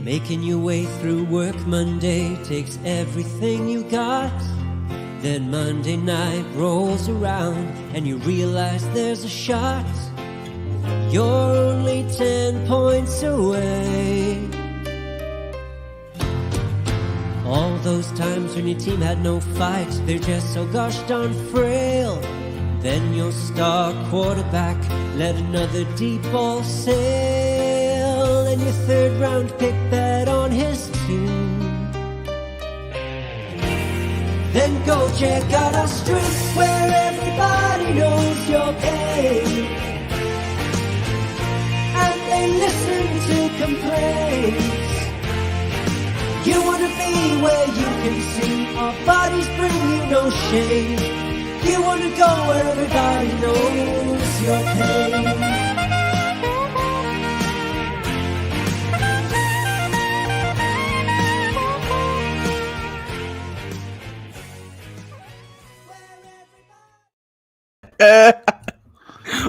Making your way through work Monday takes everything you got. Then Monday night rolls around and you realize there's a shot. You're only 10 points away. All those times when your team had no fight, they're just so gosh darn frail. Then your star quarterback let another deep ball sail, and your third round pick bet on his team. Then go check out our streets where everybody knows your pain, and they listen to complaints. You wanna be where you can see our bodies bring you no shame. You wanna go where everybody knows your pain.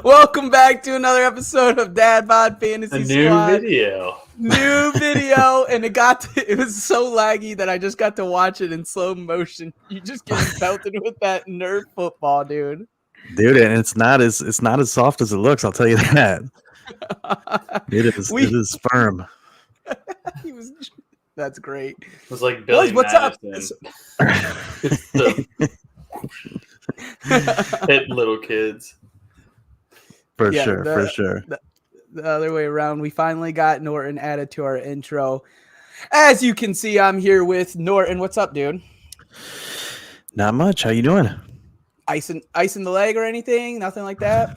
Welcome back to another episode of Dad Bod Fantasy Squad. New video, and it was so laggy that I just got to watch it in slow motion. You just get belted with that Nerf football, dude. Dude, and it's not as soft as it looks. I'll tell you that. It is firm. That's great. It was like Billy Madison. Hit little kids. For sure. The other way around, we finally got Norton added to our intro. As you can see, I'm here with Norton. What's up, dude? Not much. How you doing? Ice in the leg or anything? Nothing like that?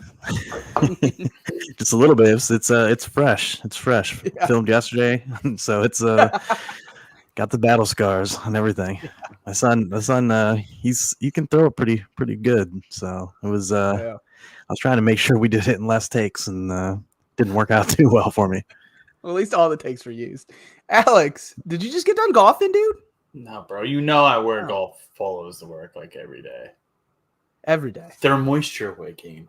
Just a little bit. It's fresh. It's fresh. Yeah. Filmed yesterday, so it's got the battle scars and everything. My son, he can throw it pretty good. So it was. I was trying to make sure we did it in less takes, and didn't work out too well for me. Well, at least all the takes were used. Alex, did you just get done golfing, dude? No, bro. You know I wear golf polos to work like every day. Every day. They're moisture wicking.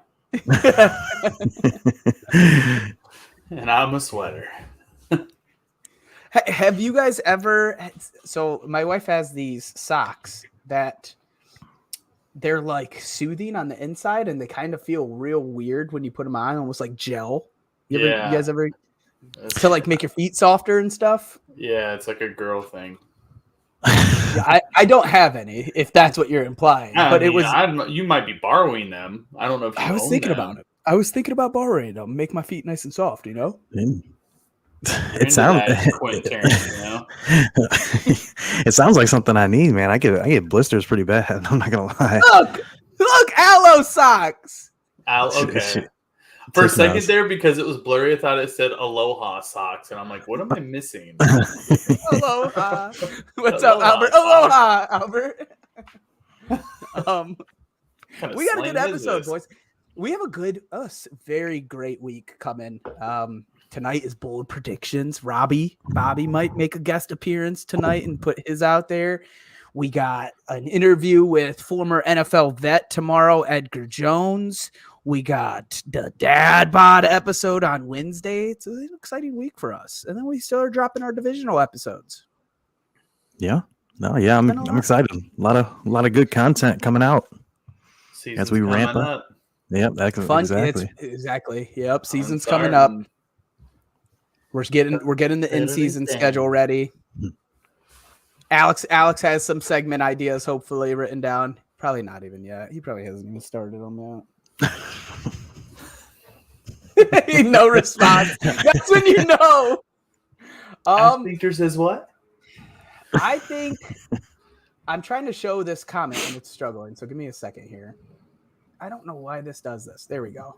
And I'm a sweater. Have you guys ever... So my wife has these socks that they're like soothing on the inside, and they kind of feel real weird when you put them on, almost like gel. You guys ever to like make your feet softer and stuff? Yeah, it's like a girl thing. Yeah, I don't have any, if that's what you're implying. You might be borrowing them. I don't know if you I was thinking about it. I was thinking about borrowing them, make my feet nice and soft, you know? It sounds it sounds like something I need, man. I get blisters pretty bad. I'm not gonna lie. Look, aloe socks. Okay. For a second there, because it was blurry, I thought it said Aloha socks, and I'm like, what am I missing? Aloha. What's up, Albert? Aloha, Albert. We got a good episode, boys. We have a very great week coming. Tonight is bold predictions. Bobby might make a guest appearance tonight and put his out there. We got an interview with former NFL vet tomorrow, Edgar Jones. We got the Dad Bod episode on Wednesday. It's an exciting week for us. And then we still are dropping our divisional episodes. Yeah. I'm excited. A lot of good content coming out. Season's as we ramp up. Yep, exactly. Yep, season's coming up. We're getting the in-season schedule ready. Alex has some segment ideas hopefully written down. Probably not even yet. He probably hasn't even started on that. No response. That's when you know. Victor says what? I think I'm trying to show this comment and it's struggling. So give me a second here. I don't know why this does this. There we go.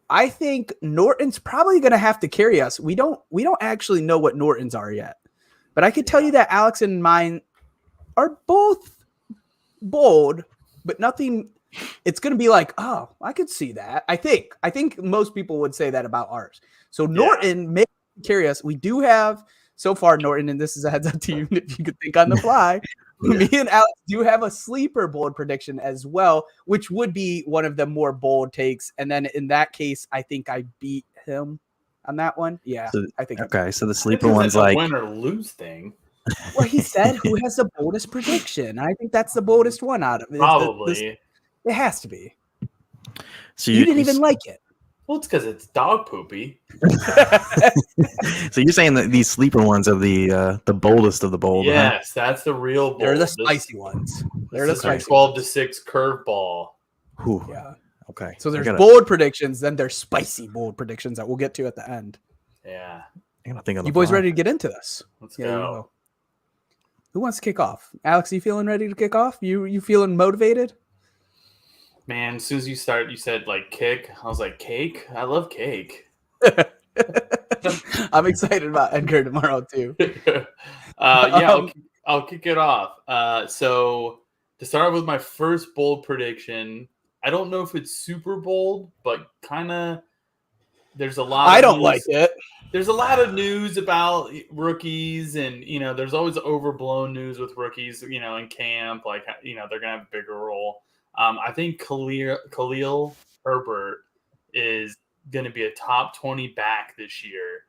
I think Norton's probably going to have to carry us. We don't actually know what Norton's are yet, but I could tell you that Alex and mine are both bold, but nothing. It's going to be like, oh, I could see that. I think most people would say that about ours. So Norton may carry us. We do have so far, Norton, and this is a heads up to you if you could think on the fly. Me and Alex do have a sleeper bold prediction as well, which would be one of the more bold takes. And then in that case, I think I beat him. on that one. Yeah, So, I think. okay, so the This sleeper isn't one's a like win or lose thing. Well, he said who has the boldest prediction. I think that's the boldest one out of it. Probably. It has to be. so You didn't even like it. Well, it's because it's dog poopy. So you're saying that these sleeper ones are the boldest of the bold? Yes, that's the real bold. They're the spicy ones. They're the This is a spicy 12-6 curveball. Huh? Whew. Yeah. Okay. So there's I gotta, bold predictions, then there's spicy bold predictions that we'll get to at the end. Yeah. I gotta think of You the boys fly. ready to get into this? Let's Yeah, go. you will. Who wants to kick off? Alex, you feeling ready to kick off? You feeling motivated? Man, as soon as you said like kick. I was like, cake? I love cake. I'm excited about Edgar tomorrow too. I'll kick it off. So to start with my first bold prediction, I don't know if it's super bold, but kind of there's a lot of I don't news. like it. There's a lot of news about rookies, and there's always overblown news with rookies, in camp, like they're gonna have a bigger role. I think Khalil Herbert is going to be a top 20 back this year.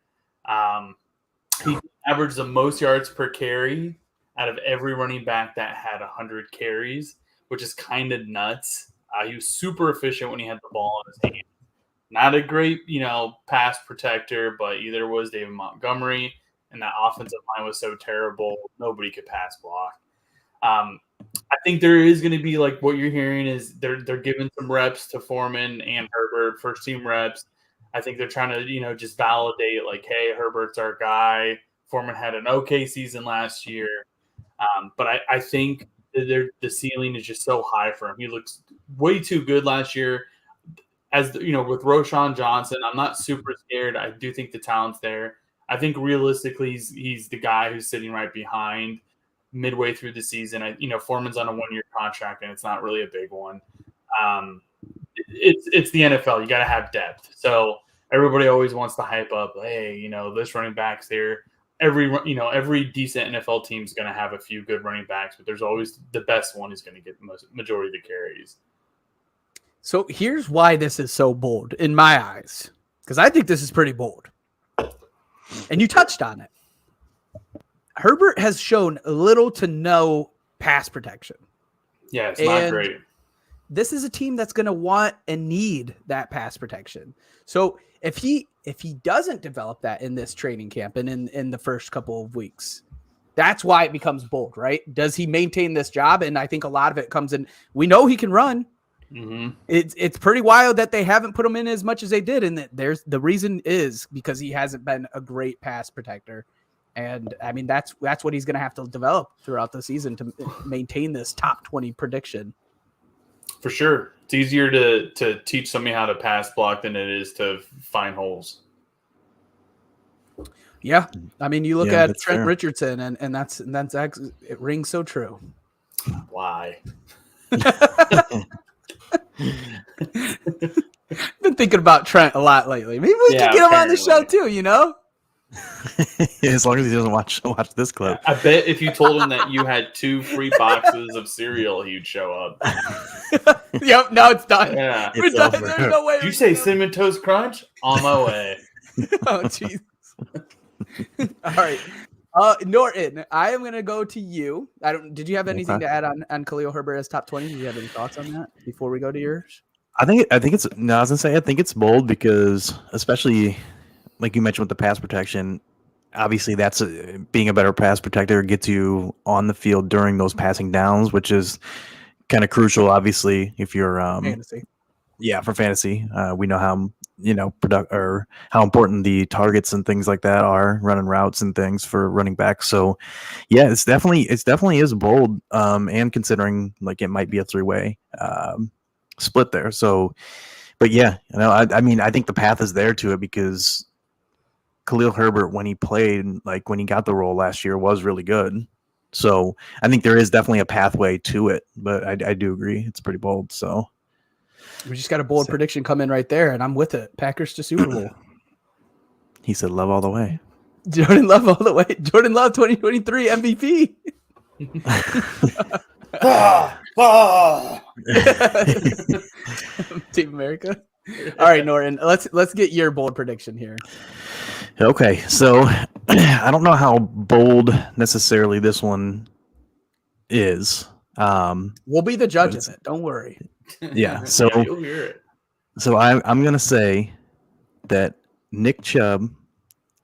He averaged the most yards per carry out of every running back that had 100 carries, which is kind of nuts. He was super efficient when he had the ball in his hand. Not a great, pass protector, but either was David Montgomery, and that offensive line was so terrible, nobody could pass block. I think there is going to be, like, what you're hearing is they're giving some reps to Foreman and Herbert, first team reps. I think they're trying to, just validate, like, hey, Herbert's our guy. Foreman had an okay season last year. But I think the ceiling is just so high for him. He looks way too good last year. With Roschon Johnson, I'm not super scared. I do think the talent's there. I think realistically he's the guy who's sitting right behind midway through the season. Foreman's on a 1-year contract, and it's not really a big one. It's the NFL. You got to have depth. So everybody always wants to hype up, hey, this running back's there. Every decent NFL team is going to have a few good running backs, but there's always the best one who's going to get the majority of the carries. So here's why this is so bold in my eyes, because I think this is pretty bold. And you touched on it. Herbert has shown little to no pass protection. Yeah, it's not great. This is a team that's going to want and need that pass protection. So if he doesn't develop that in this training camp and in the first couple of weeks, that's why it becomes bold, right? Does he maintain this job? And I think a lot of it comes in. We know he can run. Mm-hmm. It's pretty wild that they haven't put him in as much as they did, and that the reason is because he hasn't been a great pass protector. And I mean, that's what he's going to have to develop throughout the season to maintain this top 20 prediction. For sure. It's easier to teach somebody how to pass block than it is to find holes. Yeah. I mean, you look at Trent fair. Richardson and that's it rings so true. Why? Been thinking about Trent a lot lately. Maybe we can get him on the show too, As long as he doesn't watch this clip. I bet if you told him that you had 2 free boxes of cereal, he'd show up. Yep, now it's done. Yeah. We're done. There's no way. Did you say Cinnamon Toast Crunch? On my way. Oh, jeez. All right. Norton, I am going to go to you. Did you have anything to add on Khalil Herbert as top 20? Do you have any thoughts on that before we go to yours? I think it's no. I was gonna say I think it's bold because, especially like you mentioned with the pass protection, obviously that's being a better pass protector gets you on the field during those passing downs, which is kind of crucial. Obviously, if you're Fantasy. Yeah, for fantasy, we know how how important the targets and things like that are, running routes and things for running backs. So, yeah, it's definitely is bold, and considering like it might be a 3-way split there. So, but yeah, I mean, I think the path is there to it because Khalil Herbert, when he played, like when he got the role last year, was really good. So I think there is definitely a pathway to it, but I do agree it's pretty bold. So. We just got a bold prediction come in right there, and I'm with it. Packers to Super Bowl. He said love all the way. Jordan Love all the way. Jordan Love 2023 MVP. Team America. All right, Norton. Let's get your bold prediction here. Okay, so I don't know how bold necessarily this one is. We'll be the judge But of it. Don't worry. Yeah, so you'll hear it. so I'm gonna say that Nick Chubb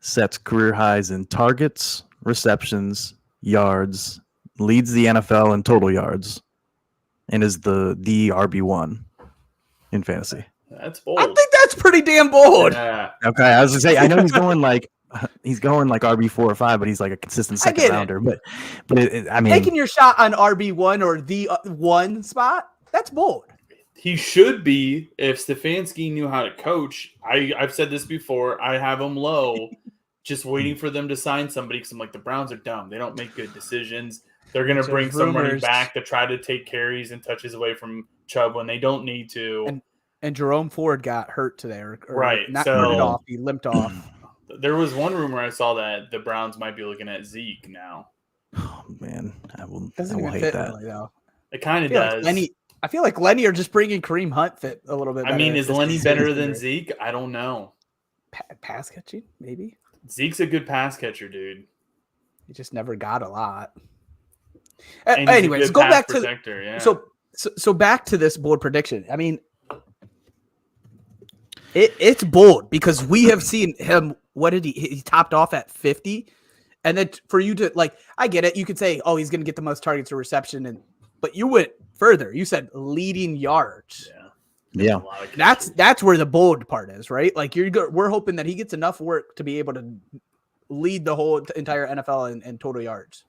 sets career highs in targets, receptions, yards, leads the NFL in total yards, and is the RB1 in fantasy. That's bold. I think that's pretty damn bold. Yeah. Okay, I was gonna say I know he's going like RB4 or 5, but he's like a consistent I get second it. rounder. But I mean, Taking your shot on RB1 or the one spot, that's bold. He should be if Stefanski knew how to coach. I've said this before. I have him low, just waiting for them to sign somebody because I'm like, the Browns are dumb. They don't make good decisions. They're going to bring some running back to try to take carries and touches away from Chubb when they don't need to. And Jerome Ford got hurt today. Or right. Not hurt off. He limped off. There was one rumor I saw that the Browns might be looking at Zeke now. Oh, man. I will Doesn't hate that. really, though. It kind of does. I feel like Lenny are just bringing Kareem Hunt fit a little bit better. I mean, is Lenny better than Zeke? I don't know. Pass catching, maybe? Zeke's a good pass catcher, dude. He just never got a lot. And Anyways, go back to yeah. So back to this bold prediction. I mean, it's bold because we have seen him. What did he topped off at 50, and then for you to like, I get it. You could say, oh, he's going to get the most targets or reception, but you went further. You said leading yards. Yeah. That's where the bold part is, right? Like we're hoping that he gets enough work to be able to lead the whole entire NFL in total yards.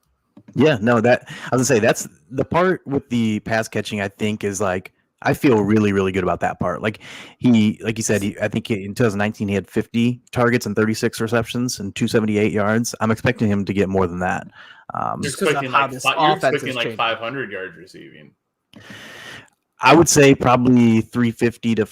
Yeah, no, I was gonna say that's the part with the pass catching. I think is like I feel really, really good about that part. Like you said, I think in 2019 he had 50 targets and 36 receptions and 278 yards. I'm expecting him to get more than that. You're expecting like 500 yards receiving. I would say probably 350 to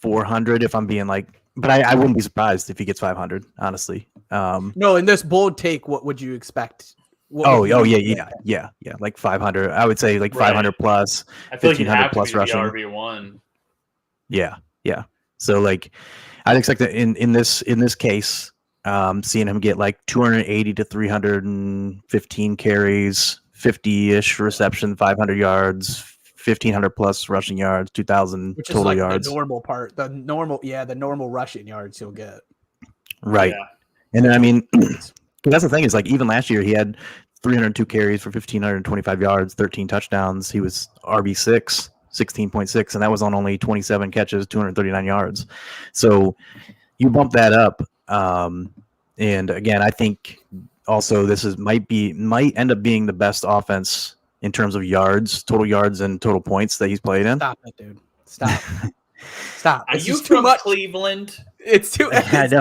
400 if I'm being like, but I wouldn't be surprised if he gets 500, honestly. No, in this bold take, what would you expect? Yeah, like 500. I would say like 500 plus. I feel like 1,500 plus rushing. RB1. Yeah. So like, I'd expect that in this case, seeing him get like 280 to 315 carries, 50-ish reception, 500 yards. 1,500 plus rushing yards, 2,000 total like yards. The normal part, the normal rushing yards he'll get. Right, yeah. And then I mean, that's the thing is like even last year he had 302 carries for 1,525 yards, 13 touchdowns. He was RB6, 16.6, and that was on only 27 catches, 239 yards. So you bump that up, and again, I think also this might end up being the best offense in terms of yards, total yards, and total points that he's played in. Stop it, dude. Stop. Are you from Cleveland? It's too much. Are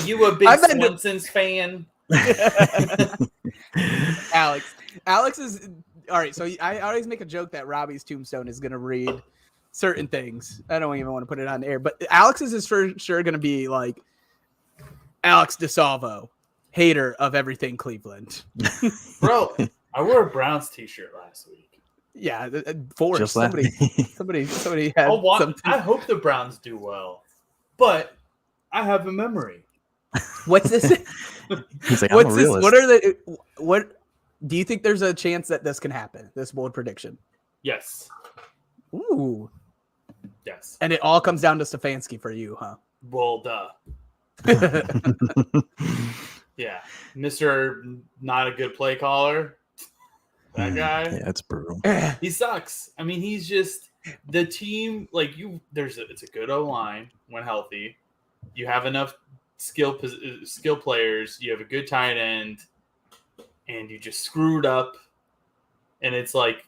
you a big Swenson's fan? Alex is all right. So I always make a joke that Robbie's tombstone is going to read certain things. I don't even want to put it on the air, but Alex's is for sure going to be like Alex DeSalvo, hater of everything Cleveland. Bro, I wore a Browns t-shirt last week. Yeah, Forrest. Somebody had something. I hope the Browns do well, but I have a memory. What's this? He's like, what's this? What do you think there's a chance that this can happen? This bold prediction? Yes. Ooh. Yes. And it all comes down to Stefanski for you, huh? Well, duh. Yeah. Mr. Not a good play caller. That guy. Yeah, it's brutal. He sucks. I mean, he's just the team. Like it's a good O-line when healthy. You have enough skill players. You have a good tight end, and you just screwed up. And it's like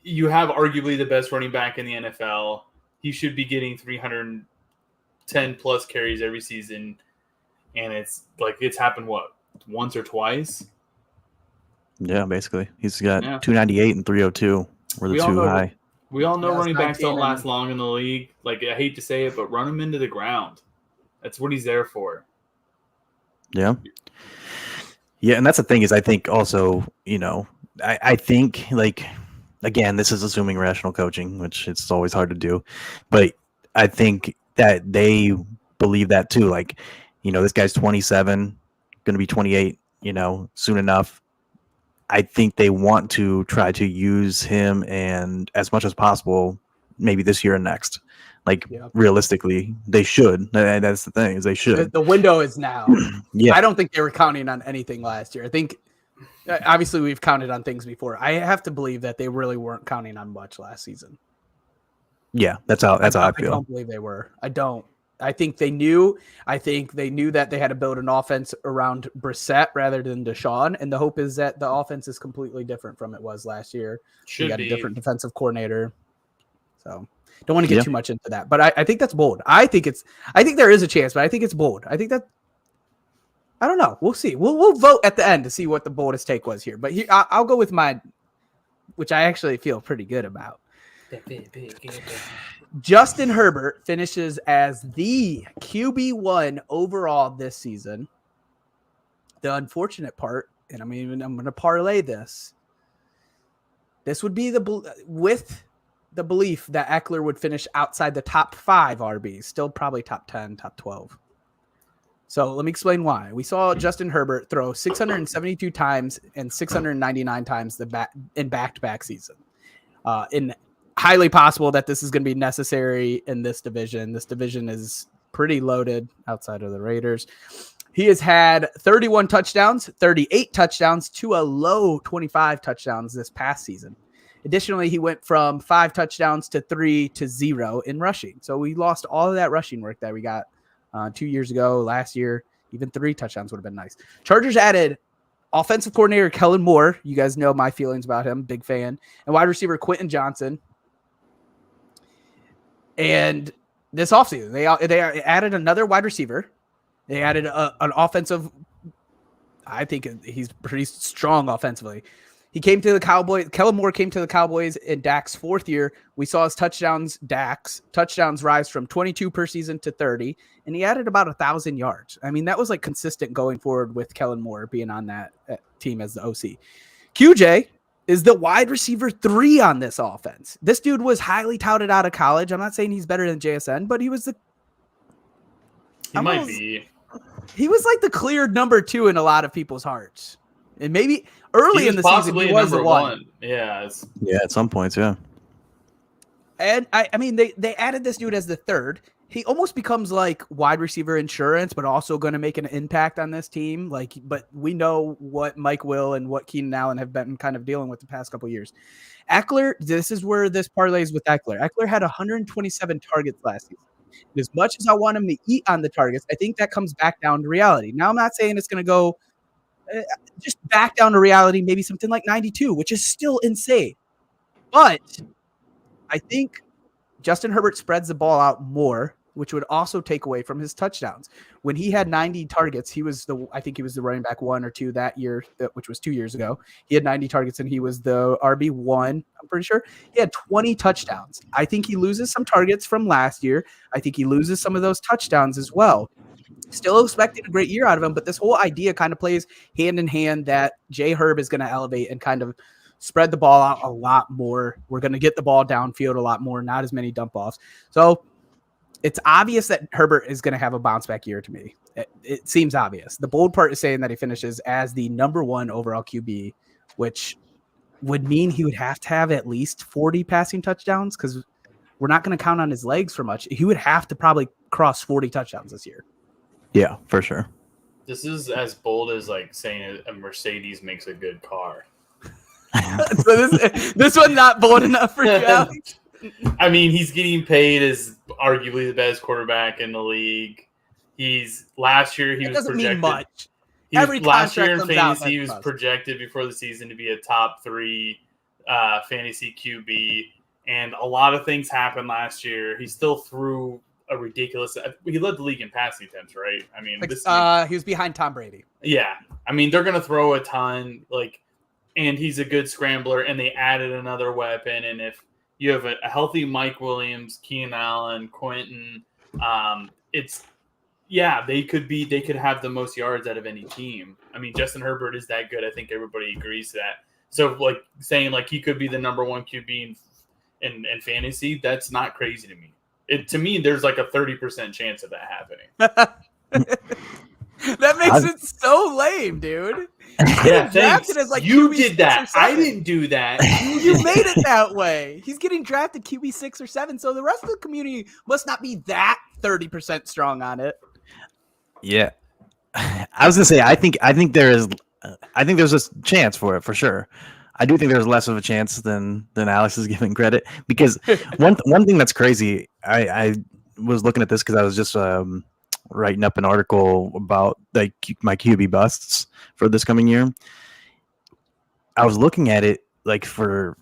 you have arguably the best running back in the NFL. He should be getting 310 plus carries every season, and it's like it's happened once or twice. Yeah, basically. He's got 298 and 302 were the two high. We all know running backs don't last long in the league. Like, I hate to say it, but run him into the ground. That's what he's there for. Yeah. Yeah, and that's the thing is I think also, I think, like, again, this is assuming rational coaching, which it's always hard to do. But I think that they believe that too. Like, This guy's 27, going to be 28, soon enough. I think they want to try to use him and as much as possible, maybe this year and next. Realistically, they should. That's the thing, is they should. The window is now. Yeah. I don't think they were counting on anything last year. I think, obviously, we've counted on things before. I have to believe that they really weren't counting on much last season. Yeah, that's how I feel. I don't believe they were. I don't. I think they knew. I think they knew that they had to build an offense around Brissett rather than Deshaun, and the hope is that the offense is completely different from it was last year. You got a different defensive coordinator, so don't want to get too much into that. But I think that's bold. I think there is a chance, but I think it's bold. I think that. I don't know. We'll see. We'll vote at the end to see what the boldest take was here. But I'll go with mine, which I actually feel pretty good about. Justin Herbert finishes as the QB1 overall this season. The unfortunate part, and I'm going to parlay this. This would be with the belief that Eckler would finish outside the top 5 RBs, still probably top 10, top 12. So let me explain why. We saw Justin Herbert throw 672 times and 699 times in back-to-back season. Highly possible that this is going to be necessary in this division. This division is pretty loaded outside of the Raiders. He has had 31 touchdowns, 38 touchdowns to a low 25 touchdowns this past season. Additionally, he went from 5 touchdowns to 3 to 0 in rushing. So we lost all of that rushing work that we got 2 years ago, last year. Even 3 touchdowns would have been nice. Chargers added offensive coordinator Kellen Moore. You guys know my feelings about him. Big fan. And wide receiver Quentin Johnson. And this offseason, they added another wide receiver. They added an offensive. I think he's pretty strong offensively. He came to the Cowboys. Kellen Moore came to the Cowboys in Dak's 4th year. We saw his touchdowns rise from 22 per season to 30, and he added about 1,000 yards. I mean, that was consistent going forward with Kellen Moore being on that team as the OC. QJ is the wide receiver 3 on this offense. This dude was highly touted out of college. I'm not saying he's better than JSN, but he was might be. He was the clear number 2 in a lot of people's hearts. And maybe early in the season, he was the one. Yeah. At some points, yeah. And I mean, they added this dude as the 3rd. He almost becomes wide receiver insurance, but also going to make an impact on this team. But we know what Mike Will and what Keenan Allen have been kind of dealing with the past couple of years. Eckler, this is where this parlays with Eckler. Eckler had 127 targets last season. And as much as I want him to eat on the targets, I think that comes back down to reality. Now, I'm not saying it's going to go just back down to reality, maybe something like 92, which is still insane. But I think Justin Herbert spreads the ball out more, which would also take away from his touchdowns. When he had 90 targets, I think he was the running back 1 or 2 that year, which was 2 years ago. He had 90 targets and he was the RB1, I'm pretty sure. He had 20 touchdowns. I think he loses some targets from last year. I think he loses some of those touchdowns as well. Still expecting a great year out of him, but this whole idea kind of plays hand in hand that Jay Herb is going to elevate and kind of spread the ball out a lot more. We're going to get the ball downfield a lot more, not as many dump offs. So it's obvious that Herbert is going to have a bounce back year to me. It seems obvious. The bold part is saying that he finishes as the number 1 overall QB, which would mean he would have to have at least 40 passing touchdowns because we're not going to count on his legs for much. He would have to probably cross 40 touchdowns this year. Yeah, for sure. This is as bold as saying a Mercedes makes a good car. So this one's not bold enough for you, Alex? I mean, he's getting paid as arguably the best quarterback in the league. Last year he was doesn't projected. Mean much. Last year in fantasy, he was projected before the season to be a top 3 fantasy QB, and a lot of things happened last year. He still threw a ridiculous. He led the league in passing attempts, right? I mean, he was behind Tom Brady. Yeah, I mean they're gonna throw a ton, and he's a good scrambler, and they added another weapon. And if you have a healthy Mike Williams, Keenan Allen, Quentin, they could have the most yards out of any team. I mean, Justin Herbert is that good. I think everybody agrees to that. So saying he could be the number 1 QB in fantasy, that's not crazy to me. To me, there's a 30% chance of that happening. That makes it so lame, dude. Yeah, thanks. Drafted as like You QB did 6 that. or 7. I didn't do that. You made it that way. He's getting drafted QB 6 or 7, so the rest of the community must not be that 30% strong on it. Yeah, I was gonna say I think there's a chance for it for sure. I do think there's less of a chance than Alex is giving credit, because one thing that's crazy. I was looking at this because I was just writing up an article about like my QB busts for this coming year. I was looking at it like for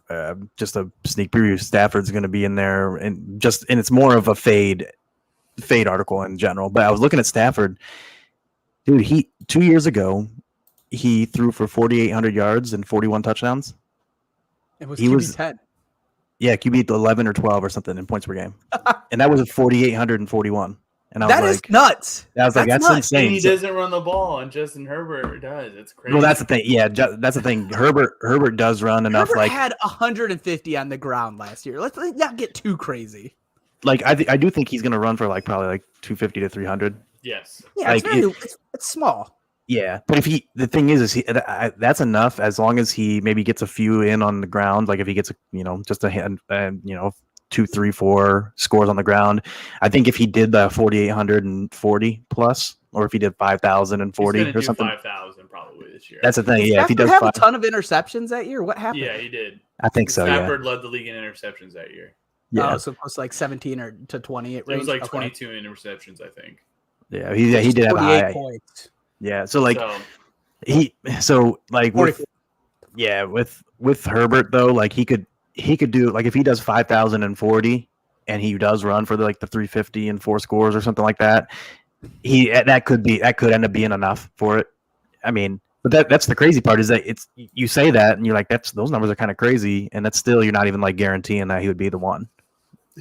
just a sneak preview. Stafford's going to be in there, and it's more of a fade article in general. But I was looking at Stafford, dude. 2 years ago, he threw for 4,800 yards and 41 touchdowns. It was QB 10. Yeah, QB 11 or 12 or something in points per game, and that was at 4,841. And I was that like, is nuts. I was like, that's insane. And he doesn't run the ball, and Justin Herbert does. It's crazy. Well, that's the thing. Yeah, that's the thing. Herbert does run enough. Herbert like had 150 on the ground last year. Let's not get too crazy. Like I do think he's going to run for like probably like 250 to 300. Yes. Yeah, like it's small. Yeah, but the thing is that's enough as long as he maybe gets a few in on the ground. Like if he gets just a hand, 2, 3, 4 scores on the ground. I think if he did the 4,840 plus, or if he did 5,040 or something, 5,000 probably this year. That's the thing. Yeah, Stafford if he does have a ton of interceptions that year. What happened? Yeah, he did. I think so. Stafford led the league in interceptions that year. Yeah, so close to like 17 or to 20. It was like 22 interceptions, I think. Yeah, he did have a high points. Yeah, so like with Herbert though, like he could do, like if he does 5,040 and he does run for the 350 and 4 scores or something like that, that could end up being enough for it. I mean, but that's the crazy part, is that you say that and you're like, those numbers are kind of crazy, and that's still, you're not even like guaranteeing that he would be the one.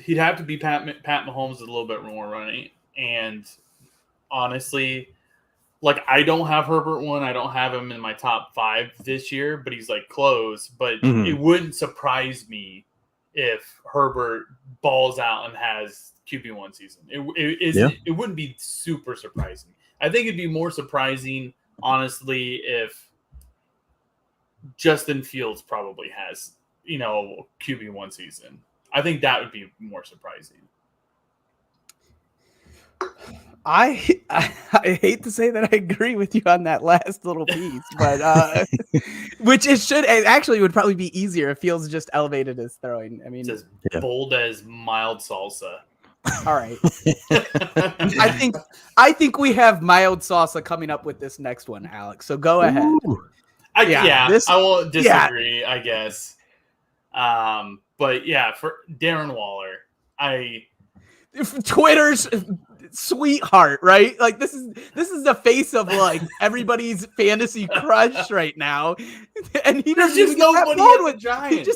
He'd have to be Pat Mahomes a little bit more running, and honestly, like I don't have Herbert 1. I don't have him in my top 5 this year, but he's like close. But it wouldn't surprise me if Herbert balls out and has QB1 season. It wouldn't be super surprising. I think it'd be more surprising, honestly, if Justin Fields probably has, QB1 season. I think that would be more surprising. I hate to say that I agree with you on that last little piece, but which it actually would probably be easier if Fields just elevated his throwing. I mean, it's as bold as mild salsa. All right. I think we have mild salsa coming up with this next one, Alex. So go ahead. I won't disagree, I guess. But yeah, for Darren Waller, Twitter's sweetheart, right? Like this is the face of like everybody's fantasy crush right now, and he doesn't even get that bold with Giants.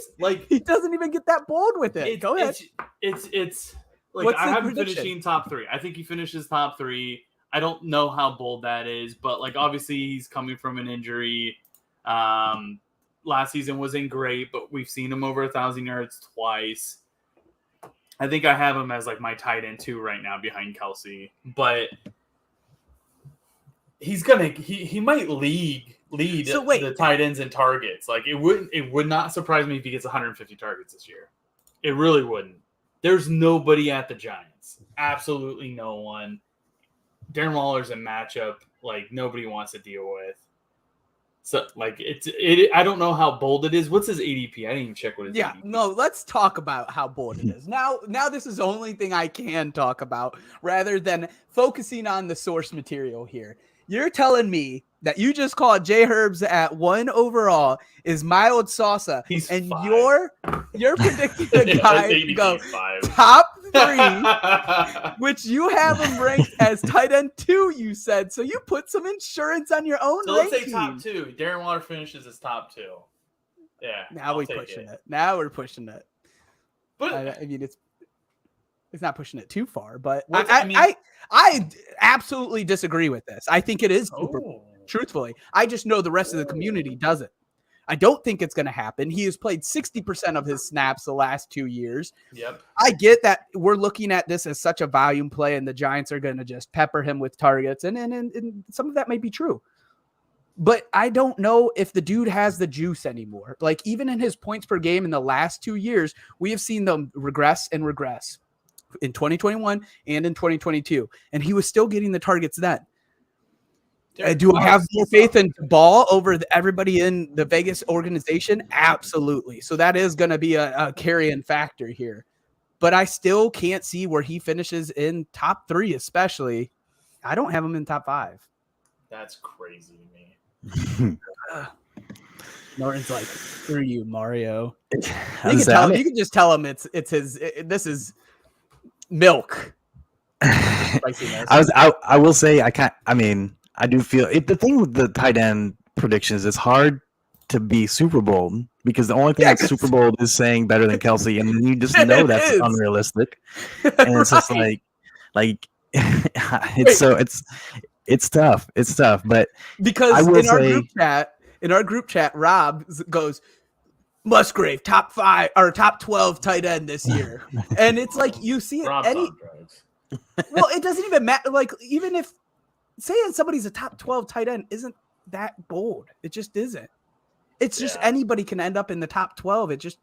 He doesn't even get that bold with it. Go ahead. It's like I have him finishing top 3. I think he finishes top 3. I don't know how bold that is, but like obviously he's coming from an injury. Last season wasn't great, but we've seen him over 1,000 yards twice. I think I have him as like my tight end 2 right now behind Kelsey, but he's he might lead the tight ends in targets. Like it would not surprise me if he gets 150 targets this year. It really wouldn't. There's nobody at the Giants. Absolutely no one. Darren Waller's a matchup like nobody wants to deal with. So, like, I don't know how bold it is. What's his ADP? I didn't even check what his ADP is. No, let's talk about how bold it is. Now this is the only thing I can talk about rather than focusing on the source material here. You're telling me that you just called J Herbs at 1 overall is mild salsa, and 5. you're predicting the guy to go top 3, which you have him ranked as tight end 2. You said so. You put some insurance on your own. So let's say top 2. Darren Waller finishes as top 2. Yeah. Now we're pushing it. Now we're pushing it. But I mean, it's not pushing it too far, but I absolutely disagree with this. I think it is super, truthfully. I just know the rest of the community doesn't. I don't think it's going to happen. He has played 60% of his snaps the last 2 years. Yep. I get that we're looking at this as such a volume play, and the Giants are going to just pepper him with targets, and some of that may be true. But I don't know if the dude has the juice anymore. Like, even in his points per game in the last 2 years, we have seen them regress and regress in 2021 and in 2022, and he was still getting the targets then. Do I have more faith in Ball over everybody in the Vegas organization? Absolutely. So that is going to be a carrying factor here. But I still can't see where he finishes in top 3, especially. I don't have him in top 5. That's crazy to me. Norton's like, screw you, Mario. You can just tell him it's his. This is milk. I will say I do feel it. The thing with the tight end predictions, it's hard to be Super Bowl because the only thing that's Super Bowl is saying better than Kelsey, and you just know that's unrealistic. And it's just like it's tough. It's tough. But because in our group chat, Rob goes, Musgrave top 5 or top 12 tight end this year, and it's like you see it well, it doesn't even matter. Like, even if saying somebody's a top 12 tight end isn't that bold. It just isn't. It's just anybody can end up in the top 12. It just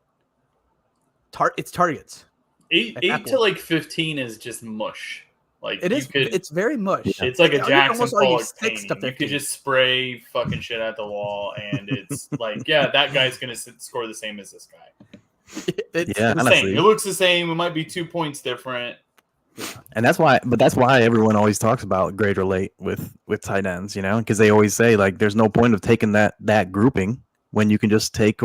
it's targets. 8 to like 15 is just mush. Like, it is. It's very mush. It's like a Jackson Pollock painting. You could just spray fucking shit at the wall, and it's like, that guy's gonna score the same as this guy. It's the same. It looks the same. It might be 2 points different. And that's why everyone always talks about great or late with tight ends, because they always say, like, there's no point of taking that grouping when you can just take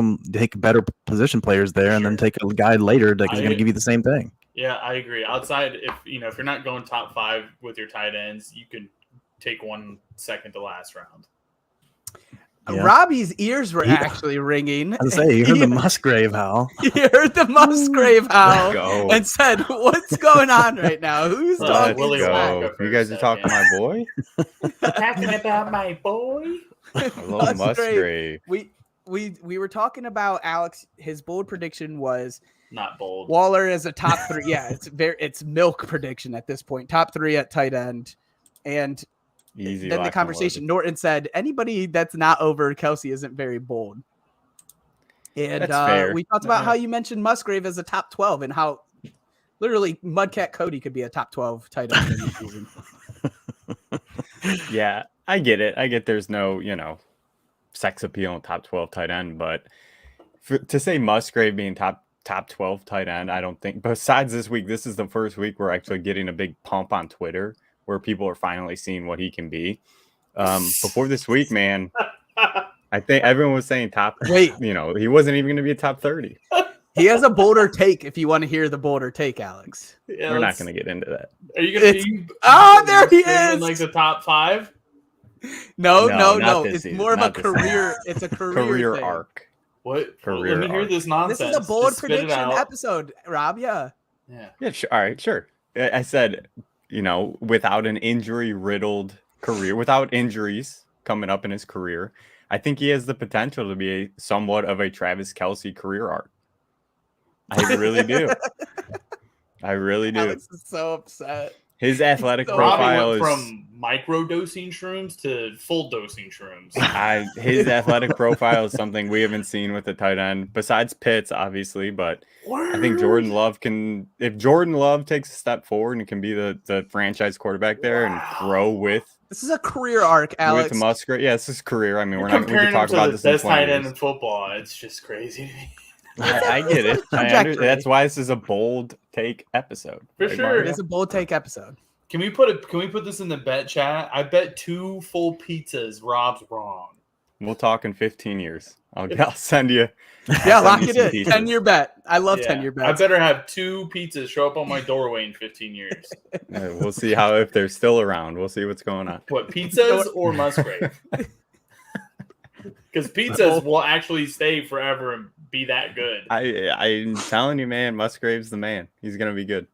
better position players there and then take a guy later that is going to give you the same thing. Yeah, I agree. Outside, if you're not going top 5 with your tight ends, you can take one second to last round. Yeah. Robbie's ears were actually ringing. I was saying, you heard the Musgrave howl. He heard the Musgrave howl and said, "What's going on right now? Who's talking?" Willie you guys are talking my boy? Talking about my boy? Little Musgrave. We were talking about Alex. His bold prediction was not bold. Waller is a top 3. Yeah, it's milk prediction at this point. Top 3 at tight end, and easy. Then the conversation. Norton said anybody that's not over Kelsey isn't very bold. And we talked about how you mentioned Musgrave as a top 12 and how literally Mudcat Cody could be a top 12 tight end in the season. Yeah, I get it. I get there's no, sex appeal in top 12 tight end, but to say Musgrave being top 12 tight end, I don't think. Besides this week, this is the first week we're actually getting a big pump on Twitter where people are finally seeing what he can be. Before this week, man, I think everyone was saying top. Wait, he wasn't even going to be a top 30. He has a bolder take. If you want to hear the bolder take, Alex, we're not going to get into that. Are you going to? There he is. In like the top 5? No. It's more of a career. It's a career thing. arc. What? Let me hear this nonsense. This is a bold prediction episode, Rob. Yeah. Sure. All right, sure. I said, without an injury-riddled career, without injuries coming up in his career, I think he has the potential to be somewhat of a Travis Kelce career arc. I really do. I really do. Alex is so upset. His athletic profile went from micro-dosing shrooms to full-dosing shrooms. His athletic profile is something we haven't seen with the tight end, besides Pitts, obviously. But I think Jordan Love if Jordan Love takes a step forward and can be the franchise quarterback there and grow with. This is a career arc, Alex. With Musgrave. Yeah, this is career. I mean, we can talk about this. Best tight end in football. It's just crazy to me. I get it. That's why this is a bold take episode. For sure. It is a bold take episode. Can we put this in the bet chat? I bet 2 full pizzas Rob's wrong. We'll talk in 15 years. I'll send you. Yeah, lock it in. 10-year bet. I love 10-year bets. I better have 2 pizzas show up on my doorway in 15 years. We'll see if they're still around. We'll see what's going on. What, pizzas or Musgrave? Because pizzas will actually stay forever and be that good. I'm telling you, man, Musgrave's the man. He's going to be good.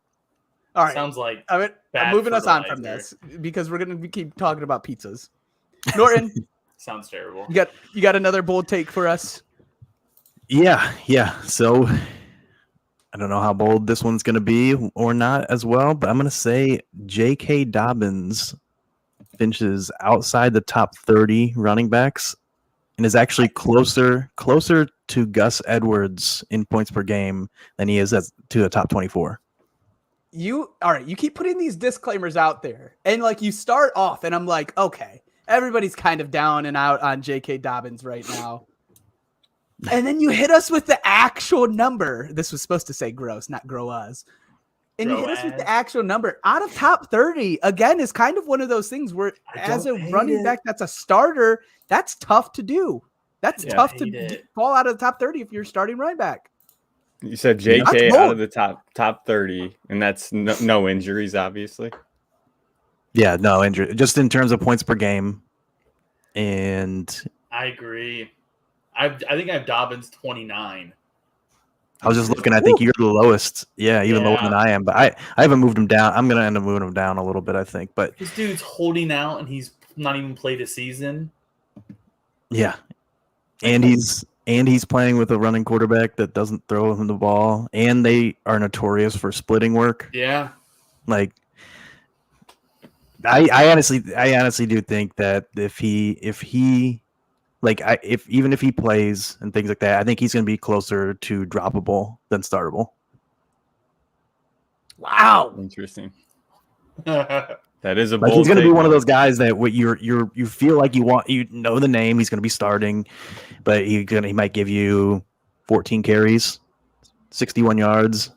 All right. Sounds like I'm moving us on from this because we're going to keep talking about pizzas. Norton. Sounds terrible. You got another bold take for us? Yeah. So I don't know how bold this one's going to be or not as well, but I'm going to say J.K. Dobbins finishes outside the top 30 running backs and is actually closer to Gus Edwards in points per game than he is to a top 24. You keep putting these disclaimers out there, and like you start off, and I'm like, okay, everybody's kind of down and out on J.K. Dobbins right now. And then you hit us with the actual number. This was supposed to say gross, not grow us. And you hit us with the actual number out of top 30. Again, is kind of one of those things where as a running back that's a starter, that's tough to do. That's tough to fall out of the top 30 if you're starting running back. You said JK out of the top 30, and that's no injuries, obviously. Yeah, no injury. Just in terms of points per game. And I agree. I think I have Dobbins 29. I was just looking. I think you're the lowest. Yeah, even lower than I am. But I haven't moved him down. I'm going to end up moving him down a little bit, I think. But this dude's holding out, and he's not even played a season. Yeah, and he's playing with a running quarterback that doesn't throw him the ball, and they are notorious for splitting work. Yeah, like I honestly do think that if he even if he plays and things like that, I think he's going to be closer to droppable than startable. Wow, interesting. That is a bold he's going to be one of those guys that you feel like you know the name. He's going to be starting, but he might give you 14 carries, 61 yards,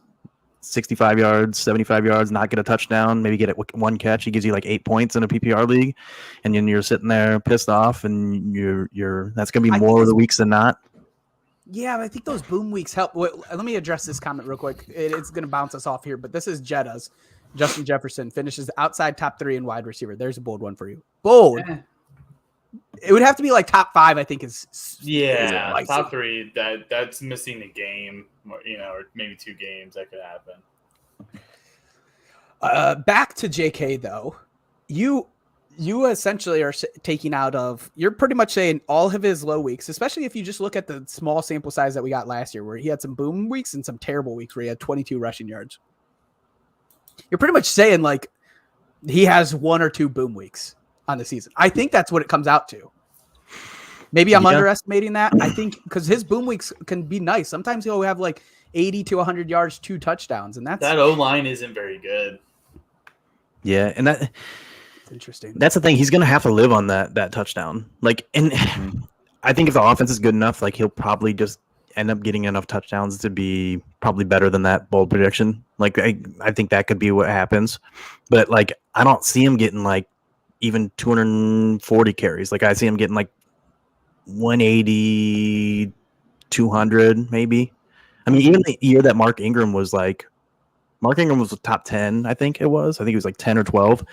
65 yards, 75 yards, not get a touchdown, maybe get it one catch. He gives you like 8 points in a PPR league, and then you're sitting there pissed off, and you're that's going to be more of the weeks than not. Yeah, but I think those boom weeks help. Let me address this comment real quick. It's going to bounce us off here, but this is Jeddah's. Justin Jefferson finishes outside top 3 in wide receiver. There's a bold one for you. Bold. It would have to be like top 5, I think is top 3. That's missing a game, or maybe 2 games that could happen. Back to JK though, you essentially are taking out of. You're pretty much saying all of his low weeks, especially if you just look at the small sample size that we got last year, where he had some boom weeks and some terrible weeks where he had 22 rushing yards. You're pretty much saying like he has 1 or 2 boom weeks on the season. I think that's what it comes out to. Maybe I'm underestimating that. I think because his boom weeks can be nice. Sometimes he'll have like 80 to 100 yards, 2 touchdowns, and that O-line isn't very good. Yeah, and that's interesting. That's the thing. He's going to have to live on that touchdown. And I think if the offense is good enough, like he'll probably just end up getting enough touchdowns to be probably better than that bold prediction. Like I think that could be what happens, but like I don't see him getting like even 240 carries. Like I see him getting like 180, 200 maybe. I mean, even the year that Mark Ingram was top 10, I think it was. I think it was like 10 or 12.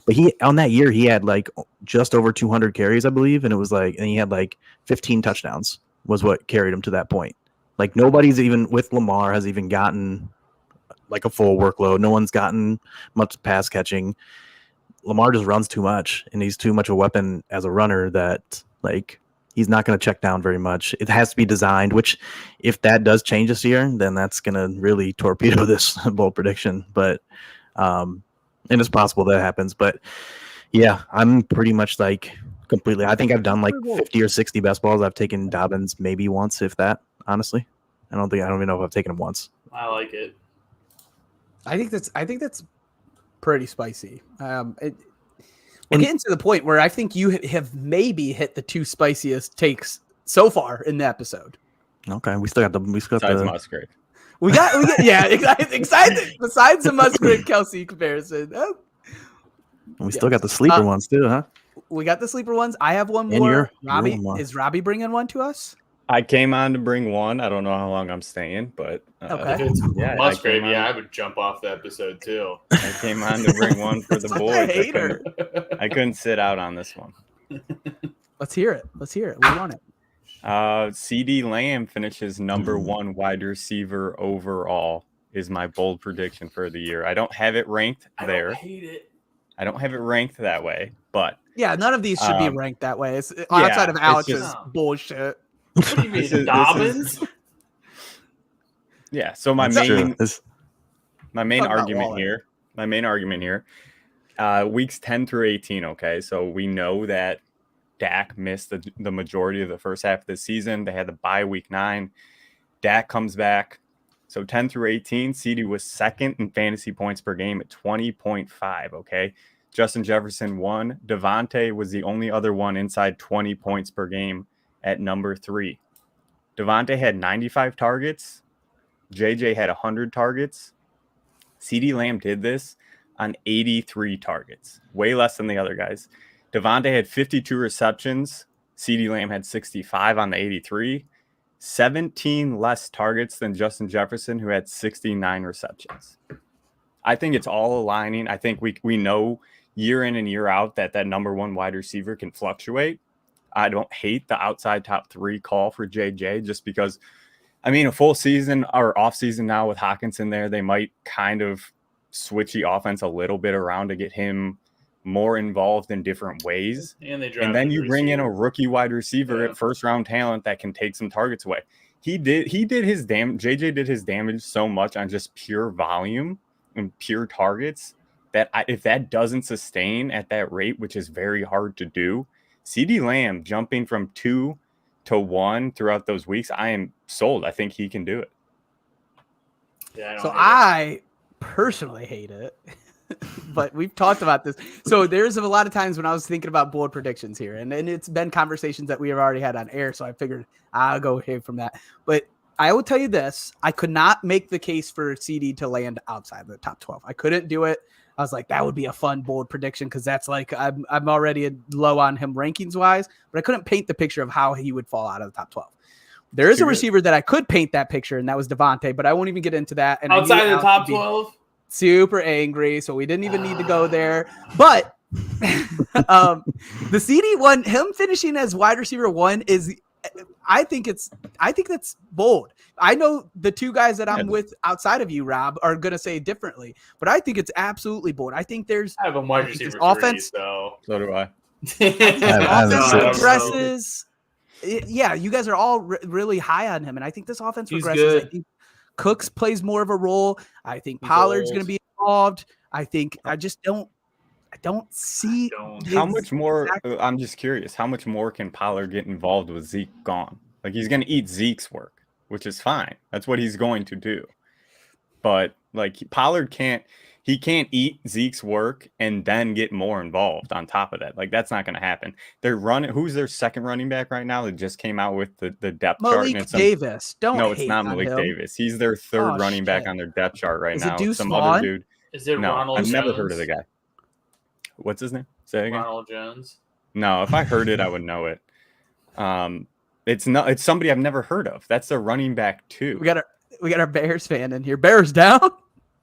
But on that year he had like just over 200 carries, I believe, and it was like, and he had like 15 touchdowns was what carried him to that point. Like nobody's even with Lamar has even gotten like a full workload. No one's gotten much pass catching. Lamar just runs too much, and he's too much a weapon as a runner that like he's not going to check down very much. It has to be designed, which if that does change this year, then that's going to really torpedo this bold prediction. But and it's possible that happens. But yeah, I'm pretty much like completely. I think I've done like 50 or 60 best balls. I've taken Dobbins maybe once, if that. Honestly, I don't even know if I've taken him once. I like it. I think that's pretty spicy. We're getting to the point where I think you have maybe hit the 2 spiciest takes so far in the episode. Okay, we still got the Musgrave. We got yeah, excited. Besides the Musgrave Kelsey comparison, we still got the sleeper ones too, huh? We got the sleeper ones. I have one more. Robbie, is Robbie bringing one to us? I came on to bring one. I don't know how long I'm staying, but okay. Musgrave, I would jump off the episode too. I came on to bring one for the boys. I couldn't sit out on this one. Let's hear it. We want it. CeeDee Lamb finishes number 1 wide receiver overall is my bold prediction for the year. I don't have it ranked there. I hate it. I don't have it ranked that way, but yeah, none of these should be ranked that way. It's outside of Alex's bullshit. What do you mean, Dobbins? Yeah. So my That's true. main Talk about argument Waller. here, weeks 10 through 18. Okay. So we know that Dak missed the majority of the first half of the season. They had the bye week 9. Dak comes back. So 10 through 18, CD was second in fantasy points per game at 20.5. Okay. Justin Jefferson won. Devontae was the only other one inside 20 points per game at number 3. Devontae had 95 targets. JJ had 100 targets. CD Lamb did this on 83 targets, way less than the other guys. Devontae had 52 receptions. CD Lamb had 65 on the 83. 17 less targets than Justin Jefferson, who had 69 receptions. I think it's all aligning. I think we know year in and year out that number 1 wide receiver can fluctuate. I don't hate the outside top 3 call for JJ just because, I mean, a full season or off season now with Hockenson there, they might kind of switch the offense a little bit around to get him more involved in different ways. And then you bring in a rookie wide receiver at first round talent that can take some targets away. He did his damage. JJ did his damage so much on just pure volume and pure targets that if that doesn't sustain at that rate, which is very hard to do, CD Lamb jumping from 2 to 1 throughout those weeks, I am sold. I think he can do it. Yeah, I personally hate it. But we've talked about this. So there's a lot of times when I was thinking about bold predictions here, and it's been conversations that we have already had on air. So I figured I'll go ahead from that. But I will tell you this, I could not make the case for CD to land outside the top 12. I couldn't do it. I was like, that would be a fun bold prediction because that's like I'm already low on him rankings wise, but I couldn't paint the picture of how he would fall out of the top 12. There is a receiver that I could paint that picture, and that was Devontae, but I won't even get into that. And outside the top 12? Super angry, so we didn't even need to go there. But the CD one, him finishing as wide receiver 1 is, I think that's bold. I know the 2 guys that I'm with outside of you, Rob, are gonna say differently, but I think it's absolutely bold. I think there's I have a wide receiver offense. 3, so do I. Offense progresses. Yeah, you guys are all really high on him, and I think this offense progresses. I think Cooks plays more of a role. I think Pollard's going to be involved. I think I don't see how much more. I'm just curious. How much more can Pollard get involved with Zeke gone? Like he's going to eat Zeke's work, which is fine. That's what he's going to do. But like Pollard can't eat Zeke's work and then get more involved on top of that. Like that's not going to happen. They're running. Who's their second running back right now? That just came out with the depth chart. Malik Davis. No, it's not Malik Davis. He's their third running back on their depth chart right now. Some other dude. Is it Ronald I've Jones? never heard of the guy. What's his name? Say it again. Ronald Jones. No, if I heard it, I would know it. It's somebody I've never heard of. That's a running back too. We got our Bears fan in here. Bears down.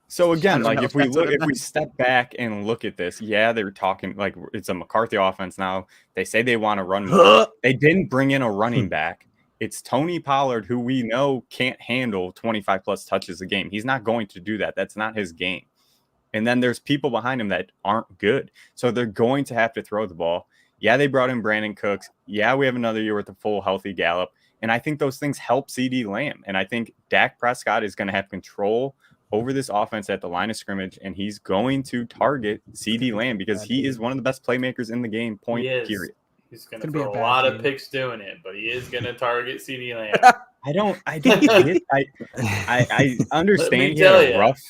So again, like if we step back and look at this, yeah, they're talking like it's a McCarthy offense now. They say they want to run more. They didn't bring in a running back. It's Tony Pollard, who we know can't handle 25 plus touches a game. He's not going to do that. That's not his game. And then there's people behind him that aren't good. So they're going to have to throw the ball. Yeah, they brought in Brandon Cooks. Yeah, we have another year with a full healthy Gallup. And I think those things help CD Lamb. And I think Dak Prescott is going to have control over this offense at the line of scrimmage, and he's going to target CD Lamb because he is one of the best playmakers in the game, period. He's going to throw a lot of picks doing it, but he is going to target CD Lamb. I understand he had a rough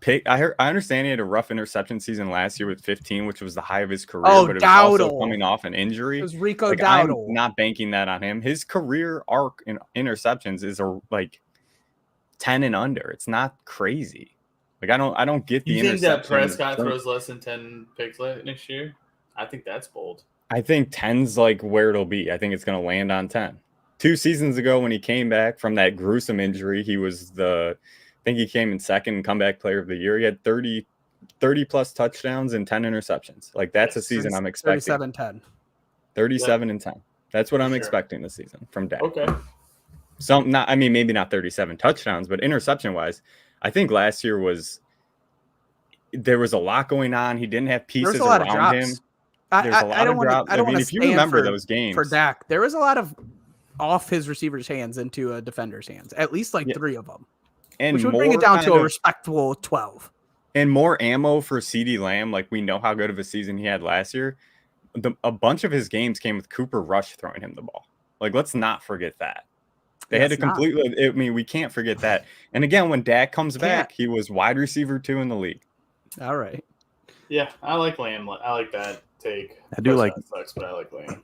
pick. I understand he had a rough interception season last year with 15, which was the high of his career, but it was also coming off an injury. It was Rico Dowdle. I'm not banking that on him. His career arc in interceptions is 10 and under. It's not crazy. Like I don't get the interception. You think that Prescott throws less than 10 picks next year? I think that's bold. I think 10's like where it'll be. I think it's going to land on 10. 2 seasons ago when he came back from that gruesome injury, he was I think he came in second comeback player of the year. He had 30 plus touchdowns and 10 interceptions. Like that's a season I'm expecting. 37-10. 37 and 10. That's what I'm expecting this season from Dak. Okay. Maybe not 37 touchdowns, but interception wise, I think last year there was a lot going on. He didn't have pieces around him. There's a lot of drops. I mean, if you remember those games for Dak, there was a lot of off his receiver's hands into a defender's hands, at least 3 of them. and which would bring it more down to kind a of- respectable 12. and more ammo for CeeDee Lamb. Like, we know how good of a season he had last year. A bunch of his games came with Cooper Rush throwing him the ball. Like, let's not forget that. They had to completely. I mean, we can't forget that. And again, when Dak comes back, he was wide receiver 2 in the league. All right. Yeah, I like Lamb. I like that take. I do like. That sucks, but I like Lamb.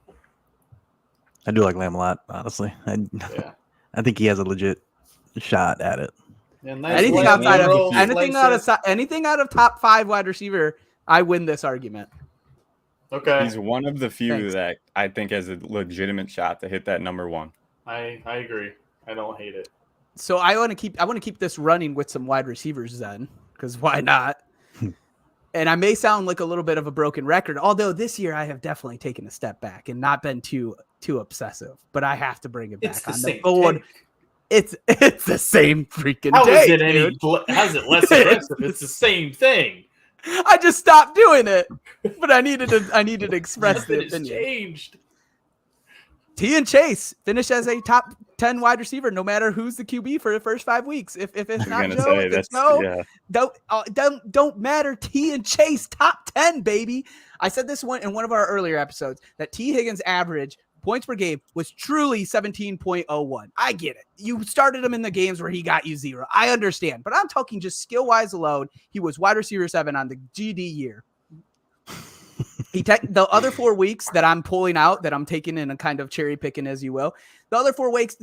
I do like Lamb a lot, honestly. Yeah. I think he has a legit shot at it. Yeah, nice Anything Lamb, outside bro. of anything out of top 5 wide receiver, I win this argument. Okay. He's one of the few Thanks. that I think has a legitimate shot to hit that number 1. I agree. I don't hate it. So I want to keep this running with some wide receivers then, because why not? And I may sound like a little bit of a broken record, although this year I have definitely taken a step back and not been too obsessive. But I have to bring it back It's the on same the board. take. It's the same freaking How is take, it dude. how's it less aggressive? It's the same thing. I just stopped doing it, but I needed to express the Nothing has opinion. changed. T and Chase finish as a top 10 wide receiver, no matter who's the QB for the first 5 weeks. If it's not gonna Joe, say if it's that's no, don't matter. T and Chase top 10, baby. I said this one in one of our earlier episodes that T Higgins' average points per game was truly 17.01. I get it. You started him in the games where he got you 0. I understand, but I'm talking just skill wise alone. He was wide receiver 7 on the GD year. The other 4 weeks that I'm pulling out, that I'm taking in a kind of cherry picking, as you will. The other 4 weeks,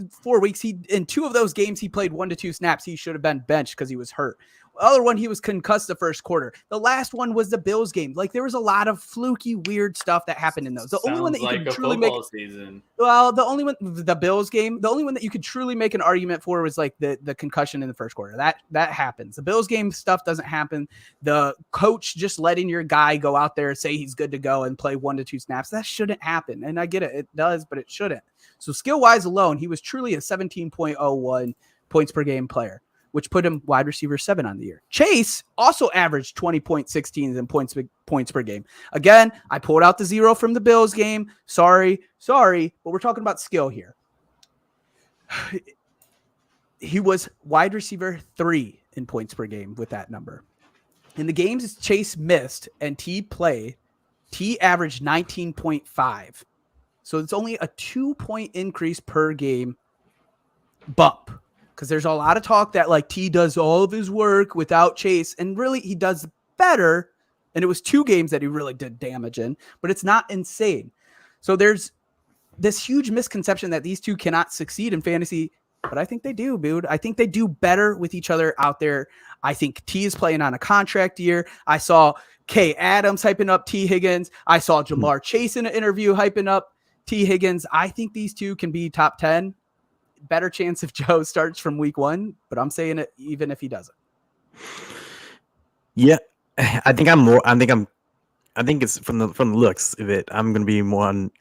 he in 2 of those games he played 1 to 2 snaps. He should have been benched because he was hurt. The other one, he was concussed the first quarter. The last one was the Bills game. Like, there was a lot of fluky, weird stuff that happened in those. The only one that you Sounds could like a truly make football season. well, the only one, the Bills game, the only one that you could truly make an argument for was like the concussion in the first quarter. That happens. The Bills game stuff doesn't happen. The coach just letting your guy go out there and say he's good to go and play 1 to 2 snaps, that shouldn't happen. And I get it, it does, but it shouldn't. So skill wise alone, he was truly a 17.01 points per game player, which put him wide receiver 7 on the year. Chase also averaged 20.16 in points per game. Again, I pulled out the 0 from the Bills game. Sorry, but we're talking about skill here. He was wide receiver 3 in points per game with that number. In the games Chase missed and T played, T averaged 19.5. So it's only a 2-point increase per game bump. Because there's a lot of talk that like T does all of his work without Chase, and really he does better. And it was 2 games that he really did damage in, but it's not insane. So there's this huge misconception that these two cannot succeed in fantasy, but I think they do, dude. I think they do better with each other out there. I think T is playing on a contract year. I saw Kay Adams hyping up T Higgins. I saw Jamar Chase in an interview hyping up T Higgins. I think these two can be top 10. Better chance if Joe starts from week 1, but I'm saying it even if he doesn't. Yeah, I think it's from the looks of it. I'm going to be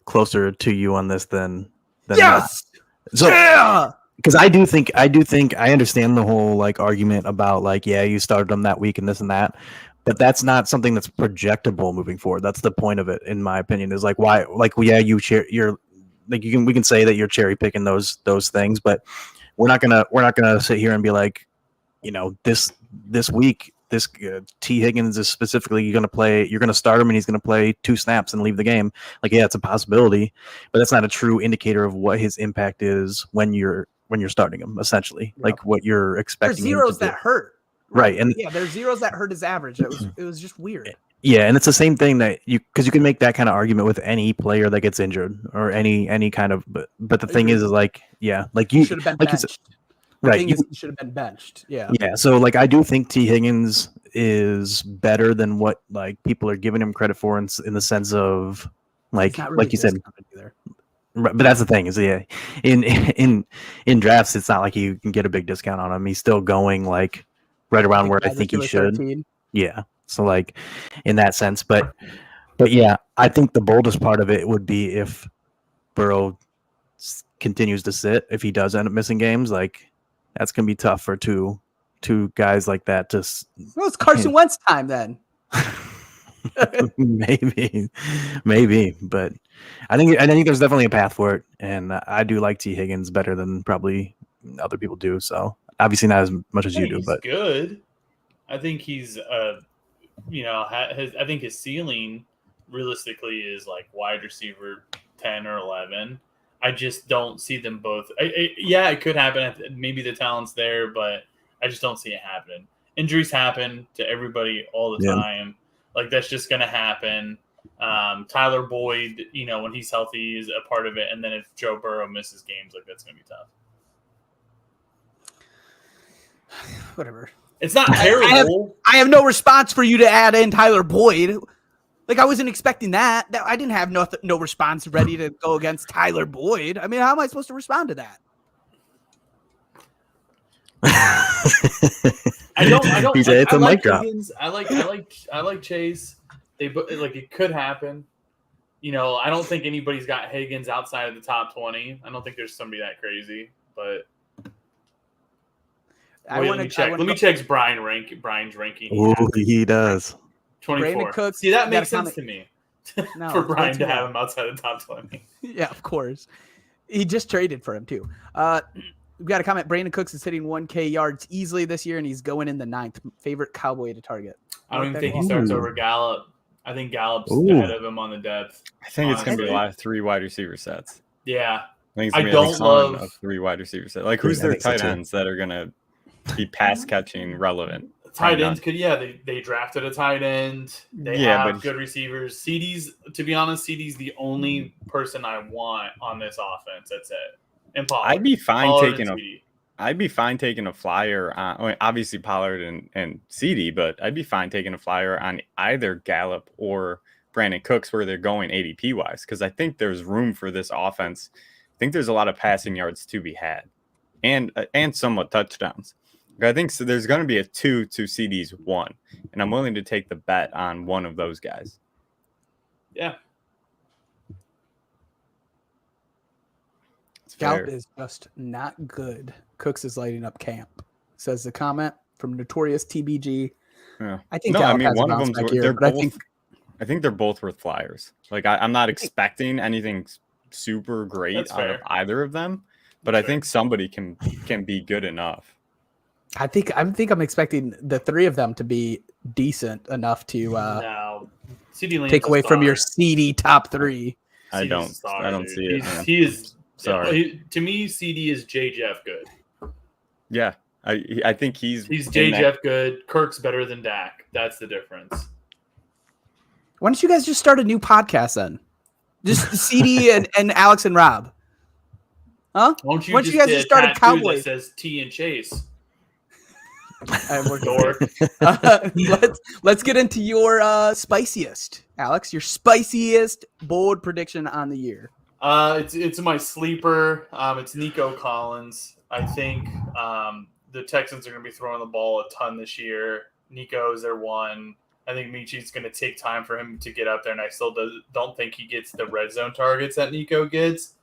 closer to you on this than yes. Not. So, yeah. Because I do think I understand the whole like argument about like, yeah, you started them that week and this and that, but that's not something that's projectable moving forward. That's the point of it, in my opinion. Is like why, like, yeah, you're like we can say that you're cherry picking those things, but we're not gonna sit here and be like, you know, this week this T Higgins is specifically going to play. You're going to start him and he's going to play 2 snaps and leave the game. Like, yeah, it's a possibility, but that's not a true indicator of what his impact is when you're starting him. Essentially, like what you're expecting. There's zeros that hurt, right? And yeah, there's zeros that hurt his average. It was just weird. Yeah, and it's the same thing that because you can make that kind of argument with any player that gets injured or any kind of. But the thing is like, yeah, like you should have been like benched. Right, he should have been benched. Yeah. Yeah. So like, I do think T Higgins is better than what like people are giving him credit for in the sense of like really like you said. Either. But that's the thing is, yeah, in drafts, it's not like you can get a big discount on him. He's still going like right around where I think he should. 13. Yeah. So like in that sense, but yeah, I think the boldest part of it would be if Burrow continues to sit. If he does end up missing games, like that's gonna be tough for two guys like that. Well, it's Carson Wentz time then. maybe, but I think there's definitely a path for it, and I do like T Higgins better than probably other people do. So obviously not as much as I you think do, he's but good. I think he's I think his ceiling realistically is like wide receiver 10 or 11. I just don't see them both. Yeah, it could happen. Maybe the talent's there, but I just don't see it happening. Injuries happen to everybody all the Yeah. time. Like, that's just going to happen. Tyler Boyd, when he's healthy, is a part of it. And then if Joe Burrow misses games, like, that's going to be tough. Whatever. It's not terrible. I have no response for you to add in Tyler Boyd. Like, I wasn't expecting that. I didn't have no response ready to go against Tyler Boyd. I mean, how am I supposed to respond to that? I don't. It's a mic drop. Higgins. I like Chase. It could happen. I don't think anybody's got Higgins outside of the top 20. I don't think there's somebody that crazy, but let me check. Let me check Brian's ranking. Oh, he does. 24. Cooks, see, that makes sense to me. No, for Brian to have him outside the top 20. Yeah, of course. He just traded for him too. We've got a comment. Brandon Cooks is hitting 1K yards easily this year, and he's going in the 9th. Favorite Cowboy to target. I don't even think he starts over Gallup. I think Gallup's ahead of him on the depth. I think it's going to be a lot of 3 wide receiver sets. Yeah. I don't love 3 wide receiver sets. Like, who's their tight ends that are going to be pass catching relevant? Tight ends they drafted a tight end. They have good receivers. CD's, to be honest, CD's the only person I want on this offense. That's it. And Pollard. I'd be fine taking a flyer on, obviously Pollard and CD, but I'd be fine taking a flyer on either Gallup or Brandon Cooks where they're going ADP wise, because I think there's room for this offense. I think there's a lot of passing yards to be had, and somewhat touchdowns. I think so. There's going to be a 2 to CD's 1, and I'm willing to take the bet on one of those guys. Yeah. Gallup is just not good. Cooks is lighting up camp, says the comment from Notorious TBG. Yeah. I think Gallup has one of them. I think they're both worth flyers. Like, I'm not expecting anything super great out of either of them, but I think somebody can be good enough. I think I'm expecting the 3 of them to be decent enough to take away from your CD top 3. I don't see it. He is. Sorry. To me, CD is J. Jeff good. Yeah, I think he's J. Jeff good. Kirk's better than Dak. That's the difference. Why don't you guys just start a new podcast then? Just CD and Alex and Rob. Huh? Why don't you guys just start a Cowboy that says T and Chase? Let's get into your spiciest, Alex. Your spiciest bold prediction on the year. It's my sleeper. It's Nico Collins. I think the Texans are going to be throwing the ball a ton this year. Nico is their one. I think Michi's going to take time for him to get up there, and I still don't think he gets the red zone targets that Nico gets.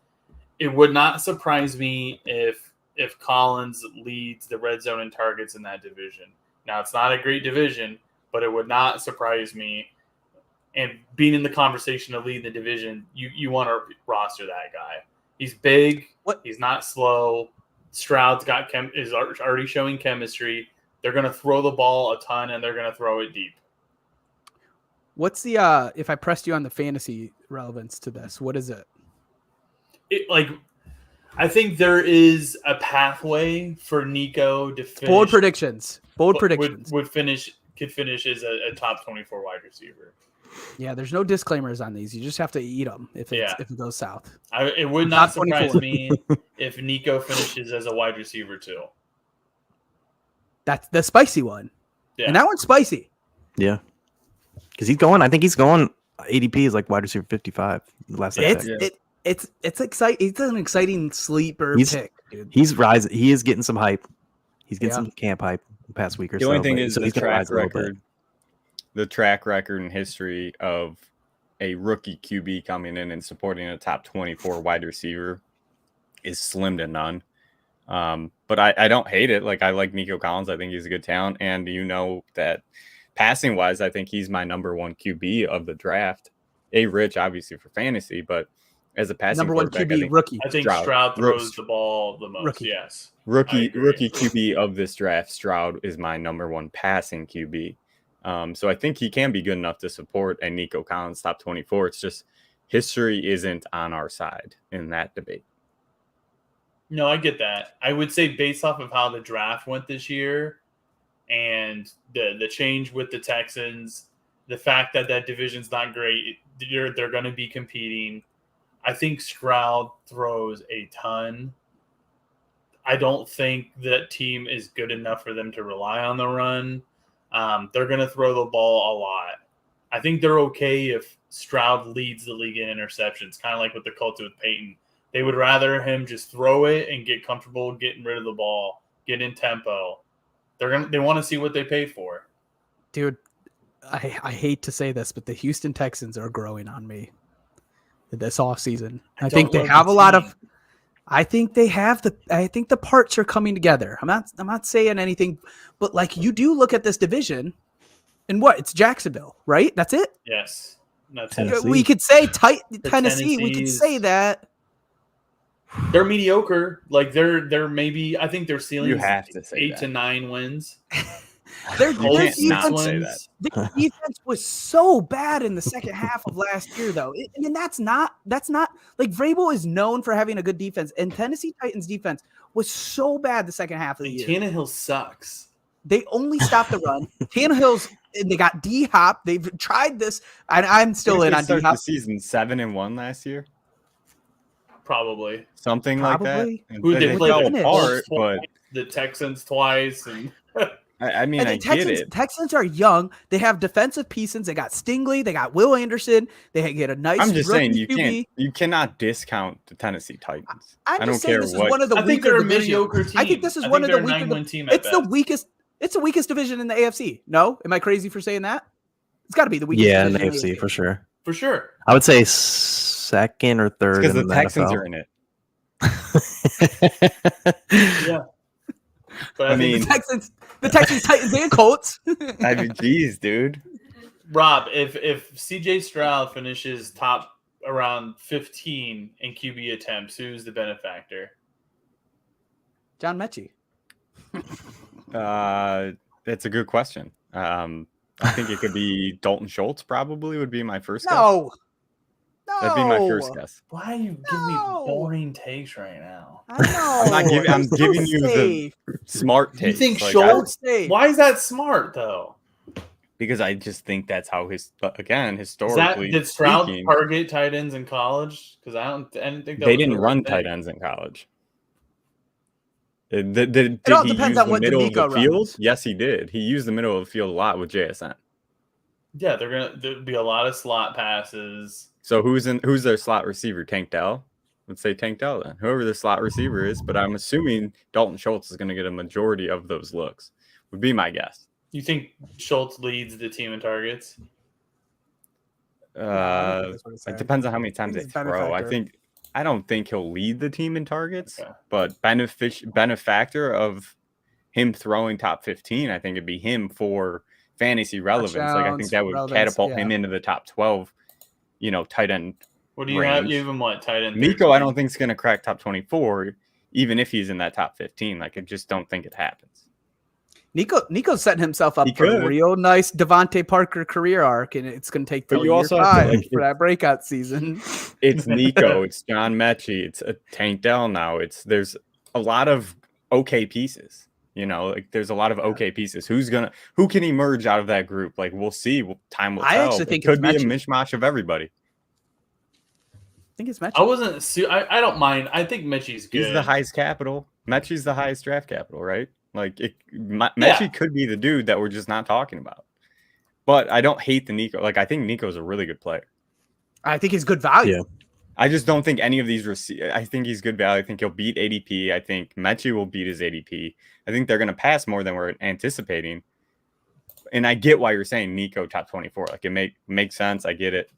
It would not surprise me if Collins leads the red zone in targets in that division. Now, it's not a great division, but it would not surprise me. And being in the conversation to lead the division, you want to roster that guy. He's big. He's not slow. Stroud's is already showing chemistry. They're going to throw the ball a ton, and they're going to throw it deep. What's the if I pressed you on the fantasy relevance to this, what is it? I think there is a pathway for Nico to finish. Bold predictions. Could finish as a top 24 wide receiver. Yeah, there's no disclaimers on these. You just have to eat them if it goes south. It would not surprise me if Nico finishes as a wide receiver too. That's the spicy one. Yeah. And that one's spicy. Yeah. Because I think he's going ADP is like wide receiver 55. Last It's exciting. It's an exciting sleeper pick, dude. He's rising. He is getting some hype. He's getting some camp hype the past week or so. The only thing is the track record. The track record and history of a rookie QB coming in and supporting a top 24 wide receiver is slim to none. But I don't hate it. Like, I like Nico Collins. I think he's a good talent. And that passing wise, I think he's my number 1 QB of the draft. Rich, obviously, for fantasy, but as a passing Number one quarterback, QB rookie. I think Stroud. Stroud throws the ball the most. Rookie. Yes. Rookie I agree. QB of this draft, Stroud is my number one passing QB. So I think he can be good enough to support a Nico Collins top 24. It's just history isn't on our side in that debate. No, I get that. I would say based off of how the draft went this year and the change with the Texans, the fact that division's not great, they're going to be competing. I think Stroud throws a ton. I don't think that team is good enough for them to rely on the run. They're going to throw the ball a lot. I think they're okay if Stroud leads the league in interceptions, kind of like with the Colts with Peyton. They would rather him just throw it and get comfortable getting rid of the ball, get in tempo. They want to see what they pay for. Dude, I hate to say this, but the Houston Texans are growing on me this offseason. I think they have a lot of I think the parts are coming together. I'm not saying anything, but like you do look at this division and it's Jacksonville, right? That's it? Yes. That's Tennessee. We could say Tennessee. We could say that. They're mediocre. Like they're maybe I think their ceiling You is have to say 8 that. to 9 wins. Their You can't not defense, say that. their defense was so bad in the second half of last year, though. And that's not like Vrabel is known for having a good defense, and Tennessee Titans defense was so bad the second half of the year. Tannehill sucks. They only stopped the run. Tannehill's and they got D-Hop. They've tried this, and I'm still in They on started D-Hop. the season 7-1 last year, Probably. something like Probably. that. And Who then they they played fell the apart, Colts but twice, the Texans twice, and I mean, And I the get it. Texans are young. They have defensive pieces. They got Stingley. They got Will Anderson. They get a nice. I'm just rookie saying QB. you cannot discount the Tennessee Titans. I'm I just don't saying care this is what. one of the I think weaker they're a divisions. mediocre team. I think this is I one think of the they're a weaker. 9-win team at It's the best. weakest. It's the weakest division in the AFC. No, am I crazy for saying that? It's got to be the weakest. Yeah, in the division AFC for sure. For sure. I would say second or third Because in the the Texans NFL. are in it. Yeah. But I mean, The Texans, Titans, and Colts. I mean, geez, dude. Rob, if CJ Stroud finishes top around 15 in QB attempts, who's the benefactor? John Mechie. That's a good question. I think it could be Dalton Schultz. Probably would be my first guess. No. That'd be my first guess. Why are you giving me No. boring takes right now? I know. I'm not giving- I'm So giving you the- safe. Smart You takes. think like, Schultz? Safe. Why is that smart though? because I just think that's how Is historically. did Stroud speaking, target tight ends in college? Because I didn't think that they was didn't the run thing. tight ends in college. Did all he depends use on the what middle of D'Amico the field? runs. Yes, he did. He used the middle of the field a lot with JSN. Yeah, there'd be a lot of slot passes. So who's their slot receiver? Tank Dell? Let's say Tank Dell then. Whoever the slot receiver is, but I'm assuming Dalton Schultz is going to get a majority of those looks. Would be my guess. You think Schultz leads the team in targets? It depends on how many times they He's a throw. benefactor. I don't think he'll lead the team in targets, Okay. but benefactor of him throwing top 15, I think it'd be him for fantasy relevance. Like I think Touchdowns, that would relevance, catapult yeah. him into the top 12, tight end. What do you have? Range. You have him what? Tight end. Nico, 13? I don't think is going to crack top 24, even if he's in that top 15. Like I just don't think it happens. Nico's setting himself up He for could. a real nice Devontae Parker career arc, and it's going to take But till you year also have to, 5 like, for that breakout season. It's Nico, it's John Mechie, it's a Tank Dell now. There's a lot of okay pieces. There's a lot of okay pieces. Who can emerge out of that group? Like we'll see. Time will tell. I actually think it could it's be a Mechie. mishmash of everybody. I think it's Mechie. I wasn't. I don't mind. I think Mitchie's good. He's the highest capital. Mechie's the highest draft capital, right? Like Mechie could be the dude that we're just not talking about. But I don't hate the Nico. Like I think Nico's a really good player. I think he's good value. Yeah. I just don't think any of these I think he's good value. I think he'll beat ADP. I think Mechie will beat his ADP. I think they're going to pass more than we're anticipating. And I get why you're saying Nico top 24. Like it makes sense. I get it.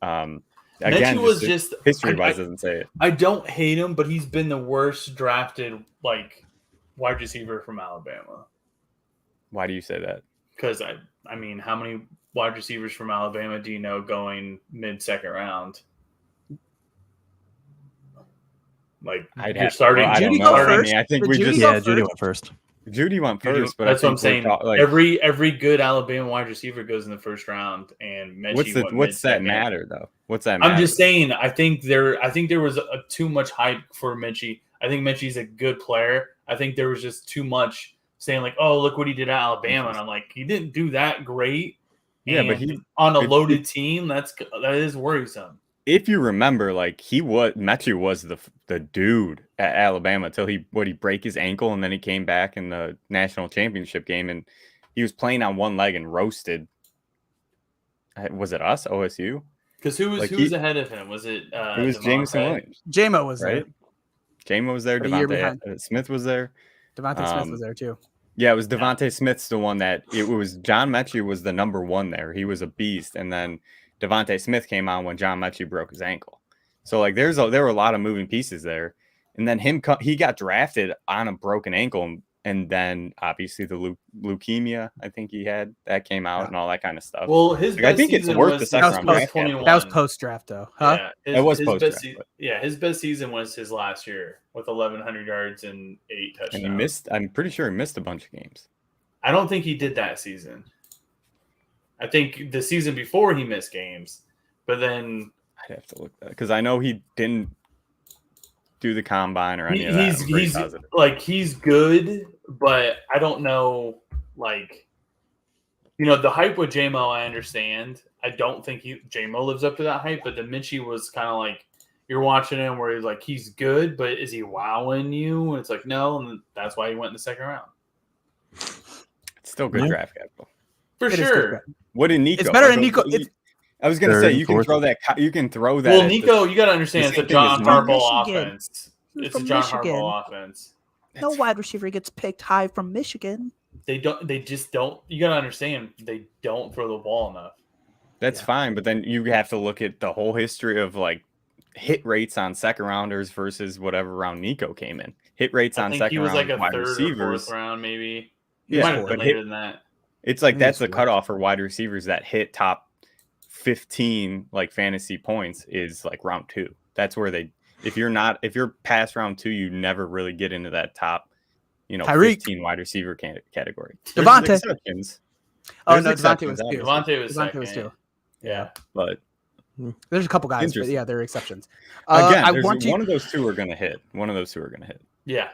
Again, Mechie was just history-wise doesn't say it. I don't hate him, but he's been the worst drafted wide receiver from Alabama. Why do you say that? Because I mean, how many wide receivers from Alabama do you know going mid-second round? Like I'd you're have starting. I don't Judy know. go I first? mean, I think Did we Judy just go Yeah, Judy went first. Judy went first, but that's I what I'm think saying. like, Every good Alabama wide receiver goes in the first round, and Mechie what's that matter though? What's that matter? I'm just saying. I think there was too much hype for Mechie. I think Mechie's a good player. I think there was just too much saying like, "Oh, look what he did at Alabama," and I'm like, he didn't do that great. Yeah, but he on a loaded team, that is worrisome. If you remember, like Mechie was the dude at Alabama till he break his ankle, and then he came back in the national championship game, and he was playing on one leg and roasted. Was it us, OSU? Because who was ahead of him? Was it? It was Devontae? Jameson Williams. JMO was Right? there. JMO was there. A year Devontae behind. Smith was there. Devontae Smith was there too. Yeah, it was Devontae Smith's the one that it was. John Mechie was the number one there. He was a beast, and then Devontae Smith came on when John Mechie broke his ankle. So like, there were a lot of moving pieces there, and then he got drafted on a broken ankle, and then obviously the leukemia I think he had that came out and all that kind of stuff. Well, I think it's worth the second round draft. That was post draft though, huh? Yeah, it was post draft. His best season was his last year with 1,100 yards and 8 touchdowns. And he missed. I'm pretty sure he missed a bunch of games. I don't think he did that season. I think the season before he missed games, but then I'd have to look at that because I know he didn't do the combine or any of that. He's good, but I don't know. Like, the hype with JMO, I understand. I don't think JMO lives up to that hype, but the Mechie was kind of like you're watching him where he's like he's good, but is he wowing you? And it's like no, and that's why he went in the second round. It's still good draft capital for sure. What did Nico? It's better than Nico. I was gonna say you can throw that. You can throw that. Well, Nico, you got to understand it's a John Harbaugh offense. It's a John Harbaugh offense. No wide receiver gets picked high from Michigan. They just don't. You got to understand they don't throw the ball enough. That's fine, but then you have to look at the whole history of like hit rates on second rounders versus whatever round Nico came in. Hit rates on second round wide receivers. He was like a third or fourth round, maybe. He might have been later than that. It's like that's the cutoff for wide receivers that hit top 15 like fantasy points is like round 2. That's where if you're past round 2, you never really get into that top, 15 wide receiver category. Devontae. Exceptions. Oh no, Devontae was 2. Devontae was 2. Yeah, but there's a couple guys, but yeah, there are exceptions. Again, one of those two are going to hit. Yeah.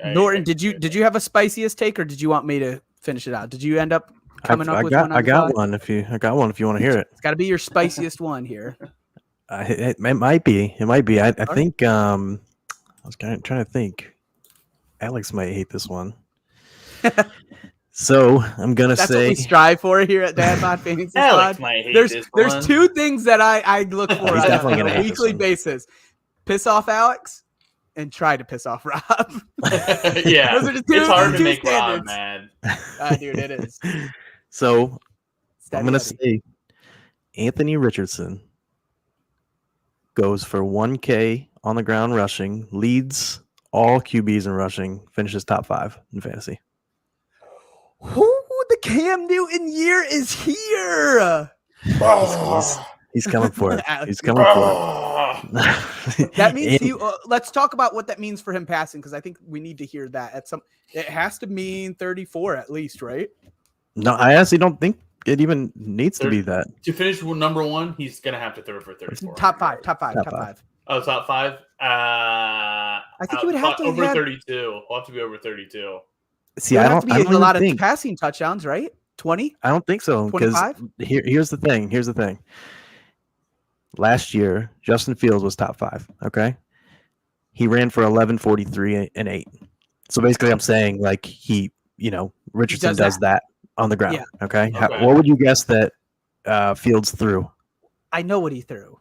Norton, did you have a spiciest take, or did you want me to finish it out? Did you end up coming up with one? I got one. If you want to hear it, it's got to be your spiciest one here. It might be. I think. I was trying to think. Alex might hate this one. So I'm gonna That's say what we strive for here at Dad Bod Fantasy Alex Pod. might hate this one. There's two things that I look for definitely on a weekly basis: piss off Alex and try to piss off Rob. Yeah, those are the two, it's hard to make standards. Rob mad. Dude, it is. So I'm gonna say Anthony Richardson goes for 1K on the ground rushing, leads all QBs in rushing, finishes top 5 in fantasy. The Cam Newton year is here. He's coming for it. He's coming for it. That means let's talk about what that means for him passing, because I think we need to hear that. It has to mean 34 at least, right? No, I honestly don't think it even needs to be that. To finish with number 1, he's gonna have to throw for 34. Top five. Oh, top 5. I think he would have to over 32. We'll have to be over 32. See, I don't have a lot of passing touchdowns, right? 20? I don't think so. Because here's the thing. Last year, Justin Fields was top 5. Okay, he ran for 1143 and 8. So basically, I'm saying like Richardson does that on the ground. Yeah. Okay. What would you guess that Fields threw? I know what he threw.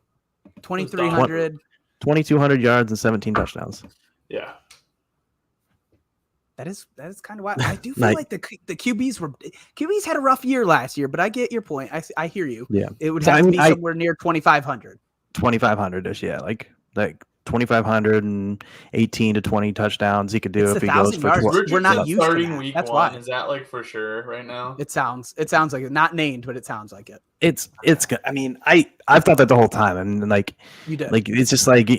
2,300. 2,200 yards and 17 touchdowns. Yeah. That is kind of why I do feel like the QBs had a rough year last year, but I get your point. I hear you. Yeah. It would have to be somewhere near 2,500. 2,500-ish, yeah. Like 2,500 and 18 to 20 touchdowns. He could do It's if he goes 1,000 for yards. We're not Richardson used to starting that. week That's one. why. Is that like for sure right now? It sounds like it. Not named, but it sounds like it. It's good. I mean, I've thought that the whole time, and like You did. like it's just like,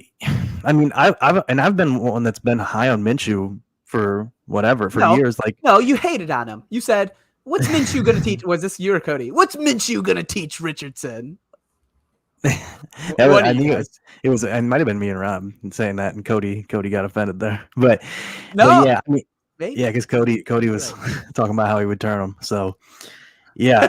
I mean, I've been one that's been high on Minshew for years. Like, no, you hated on him. You said, "What's Minshew going to teach?" Was this you or Cody? What's Minshew going to teach Richardson? I think it might have been me and Rob saying that, and Cody got offended there. But yeah, I mean, maybe. yeah, because Cody was talking about how he would turn him. So yeah,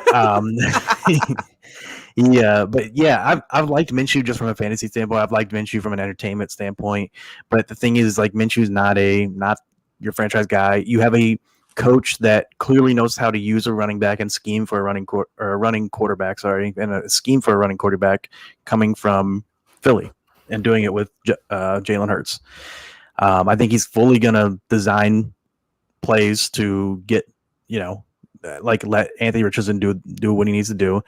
yeah, but yeah, I've liked Minshew just from a fantasy standpoint. I've liked Minshew from an entertainment standpoint. But the thing is, like, Minshew's not your franchise guy. You have a coach that clearly knows how to use a running back and scheme for a running quarterback. Sorry, and a scheme for a running quarterback coming from Philly and doing it with Jalen Hurts. I think he's fully gonna design plays to get, like, let Anthony Richardson do what he needs to do,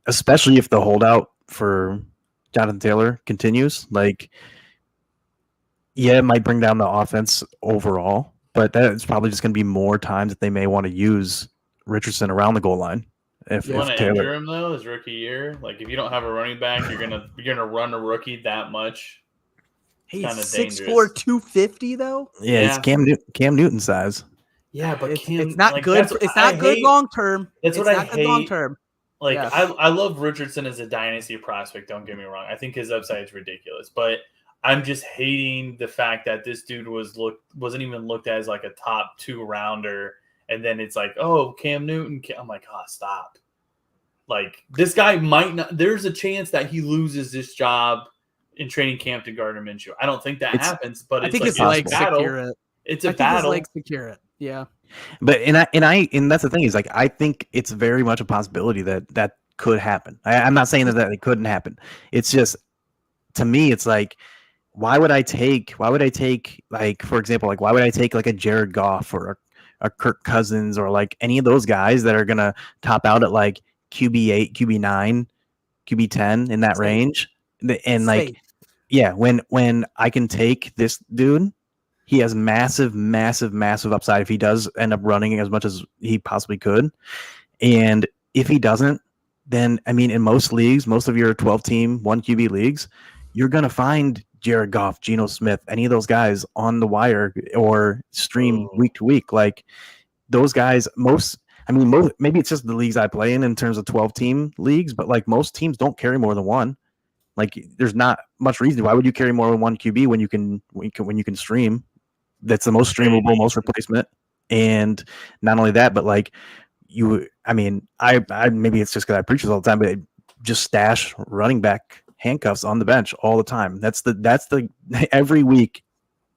especially if the holdout for Jonathan Taylor continues. Like, yeah, it might bring down the offense overall, but that's probably just going to be more times that they may want to use Richardson around the goal line. If You want to Taylor injure him though, his rookie year. Like, if you don't have a running back, you're gonna run a rookie that much. He's Kinda 6'4", dangerous. 250 though. yeah, it's Cam Newton size. Yeah, but It's not good. It's not good long term. That's what I hate. Long term. Like, Yes. I love Richardson as a dynasty prospect. Don't get me wrong. I think his upside is ridiculous, but I'm just hating the fact that this dude wasn't even looked at as like a top 2 rounder, and then it's like, oh, Cam Newton. I'm like, oh, stop. Like, this guy might not. There's a chance that he loses this job in training camp to Gardner Minshew. I don't think that happens, but I think like, his legs battle. secure it. It's a I think battle. his legs secure it. Yeah. But and that's the thing is, like, I think it's very much a possibility that could happen. I'm not saying that it couldn't happen. It's just, to me, it's like, why would I take, like, for example, like, why would I take like a Jared Goff or a Kirk Cousins or like any of those guys that are gonna top out at like QB8, QB9, QB10 in that range, and like, yeah, when I can take this dude. He has massive, massive, massive upside if he does end up running as much as he possibly could. And if he doesn't, then, I mean, in most leagues, most of your 12-team, 1 QB leagues, you're going to find Jared Goff, Geno Smith, any of those guys on the wire or stream week to week. Like, those guys, maybe it's just the leagues I play in terms of 12-team leagues, but like, most teams don't carry more than one. Like, there's not much reason. Why would you carry more than 1 QB when you can stream? That's the most streamable, most replacement. And not only that, but like, I maybe it's just because I preach this all the time, but just stash running back handcuffs on the bench all the time. That's the every week,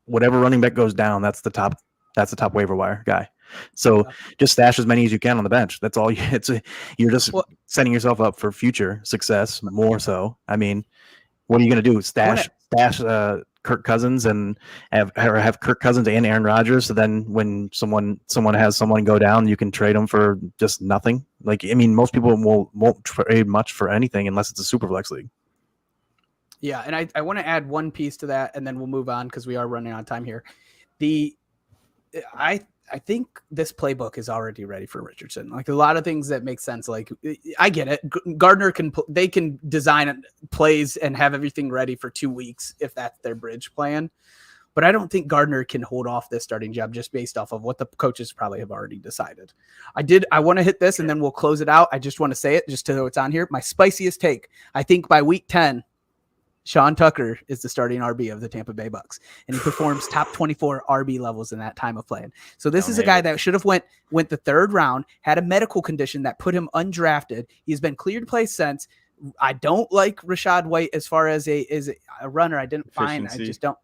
whatever running back goes down, that's the top waiver wire guy. So just stash as many as you can on the bench. That's all. You're just setting yourself up for future success more so. I mean, what are you going to do? Stash Kirk Cousins and have Kirk Cousins and Aaron Rodgers. So then when someone has someone go down, you can trade them for just nothing. Like, I mean, most people won't trade much for anything unless it's a super flex league. Yeah, and I want to add one piece to that, and then we'll move on because we are running out of time here. I think this playbook is already ready for Richardson. Like, a lot of things that make sense. Like, I get it. Gardner can design plays and have everything ready for 2 weeks if that's their bridge plan. But I don't think Gardner can hold off this starting job just based off of what the coaches probably have already decided. I want to hit this and then we'll close it out. I just want to say it just so it's on here. My spiciest take. I think by week 10, Sean Tucker is the starting RB of the Tampa Bay Bucks, and he performs top 24 RB levels in that time of playing. So this is a guy that should have went the 3rd round, had a medical condition that put him undrafted. He's been cleared to play since. I don't like Rashad White as far as a runner. I didn't find. I just don't.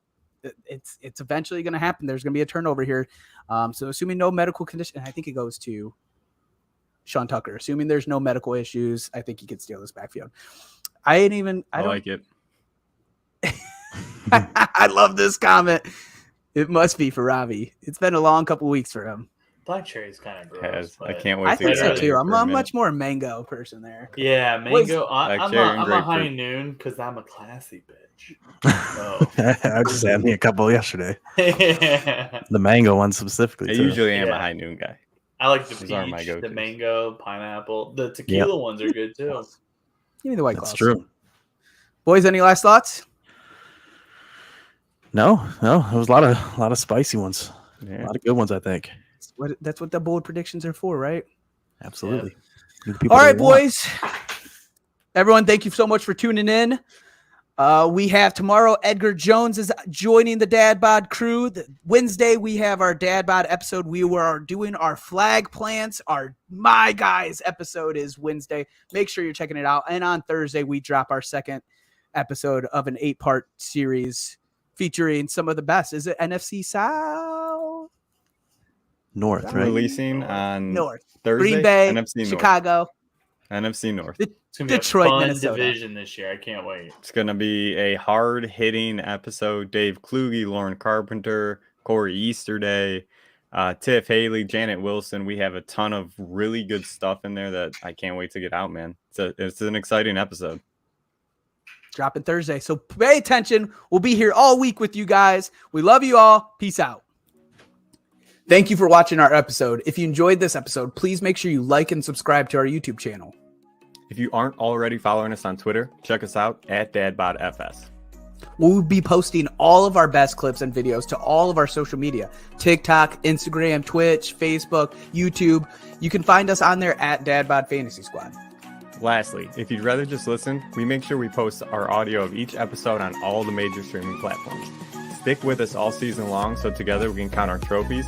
It's eventually going to happen. There's going to be a turnover here. So assuming no medical condition, I think it goes to Sean Tucker. Assuming there's no medical issues, I think he could steal this backfield. I like it. I love this comment. It must be for Robbie. It's been a long couple weeks for him. Black cherry is kind of gross. Has. I but- can't wait I to think get so out of too. here I'm for a a minute. much more mango person there. Yeah, Boys, mango. Black I'm cherry and a high grapefruit. noon because I'm a classy bitch. Oh. I just had me a couple yesterday. I The mango one specifically. I Too. usually am a Yeah. high noon guy. like the Those are my peach, the go-tos. mango, pineapple. The tequila ones are good too. Give me the White That's Claws. true. Boys, any last thoughts? No, it was a lot of spicy ones. A Yeah. lot of good ones, I think. That's what the bold predictions are for, right? Absolutely. The people All that right, we want. boys. Everyone, thank you so much for tuning in. We have tomorrow, Edgar Jones is joining the Dad Bod crew. Wednesday, we have our Dad Bod episode. We are doing our flag plants. Our My Guys episode is Wednesday. Make sure you're checking it out. And on Thursday, we drop our second episode of an 8-part series featuring some of the best. Is it NFC South? North, right? Releasing on North. Thursday. Green Bay, NFC North. Chicago. NFC North. It's gonna be Detroit, a fun Minnesota. division this year. I can't wait. It's going to be a hard-hitting episode. Dave Kluge, Lauren Carpenter, Corey Easterday, Tiff Haley, Janet Wilson. We have a ton of really good stuff in there that I can't wait to get out, man. It's an exciting episode. Dropping Thursday. So pay attention. We'll be here all week with you guys. We love you all. Peace out. Thank you for watching our episode. If you enjoyed this episode, please make sure you like and subscribe to our YouTube channel. If you aren't already following us on Twitter, check us out at DadBodFS. We'll be posting all of our best clips and videos to all of our social media: TikTok, Instagram, Twitch, Facebook, YouTube. You can find us on there at DadBod Fantasy Squad. Lastly, if you'd rather just listen, we make sure we post our audio of each episode on all the major streaming platforms. Stick with us all season long so together we can count our trophies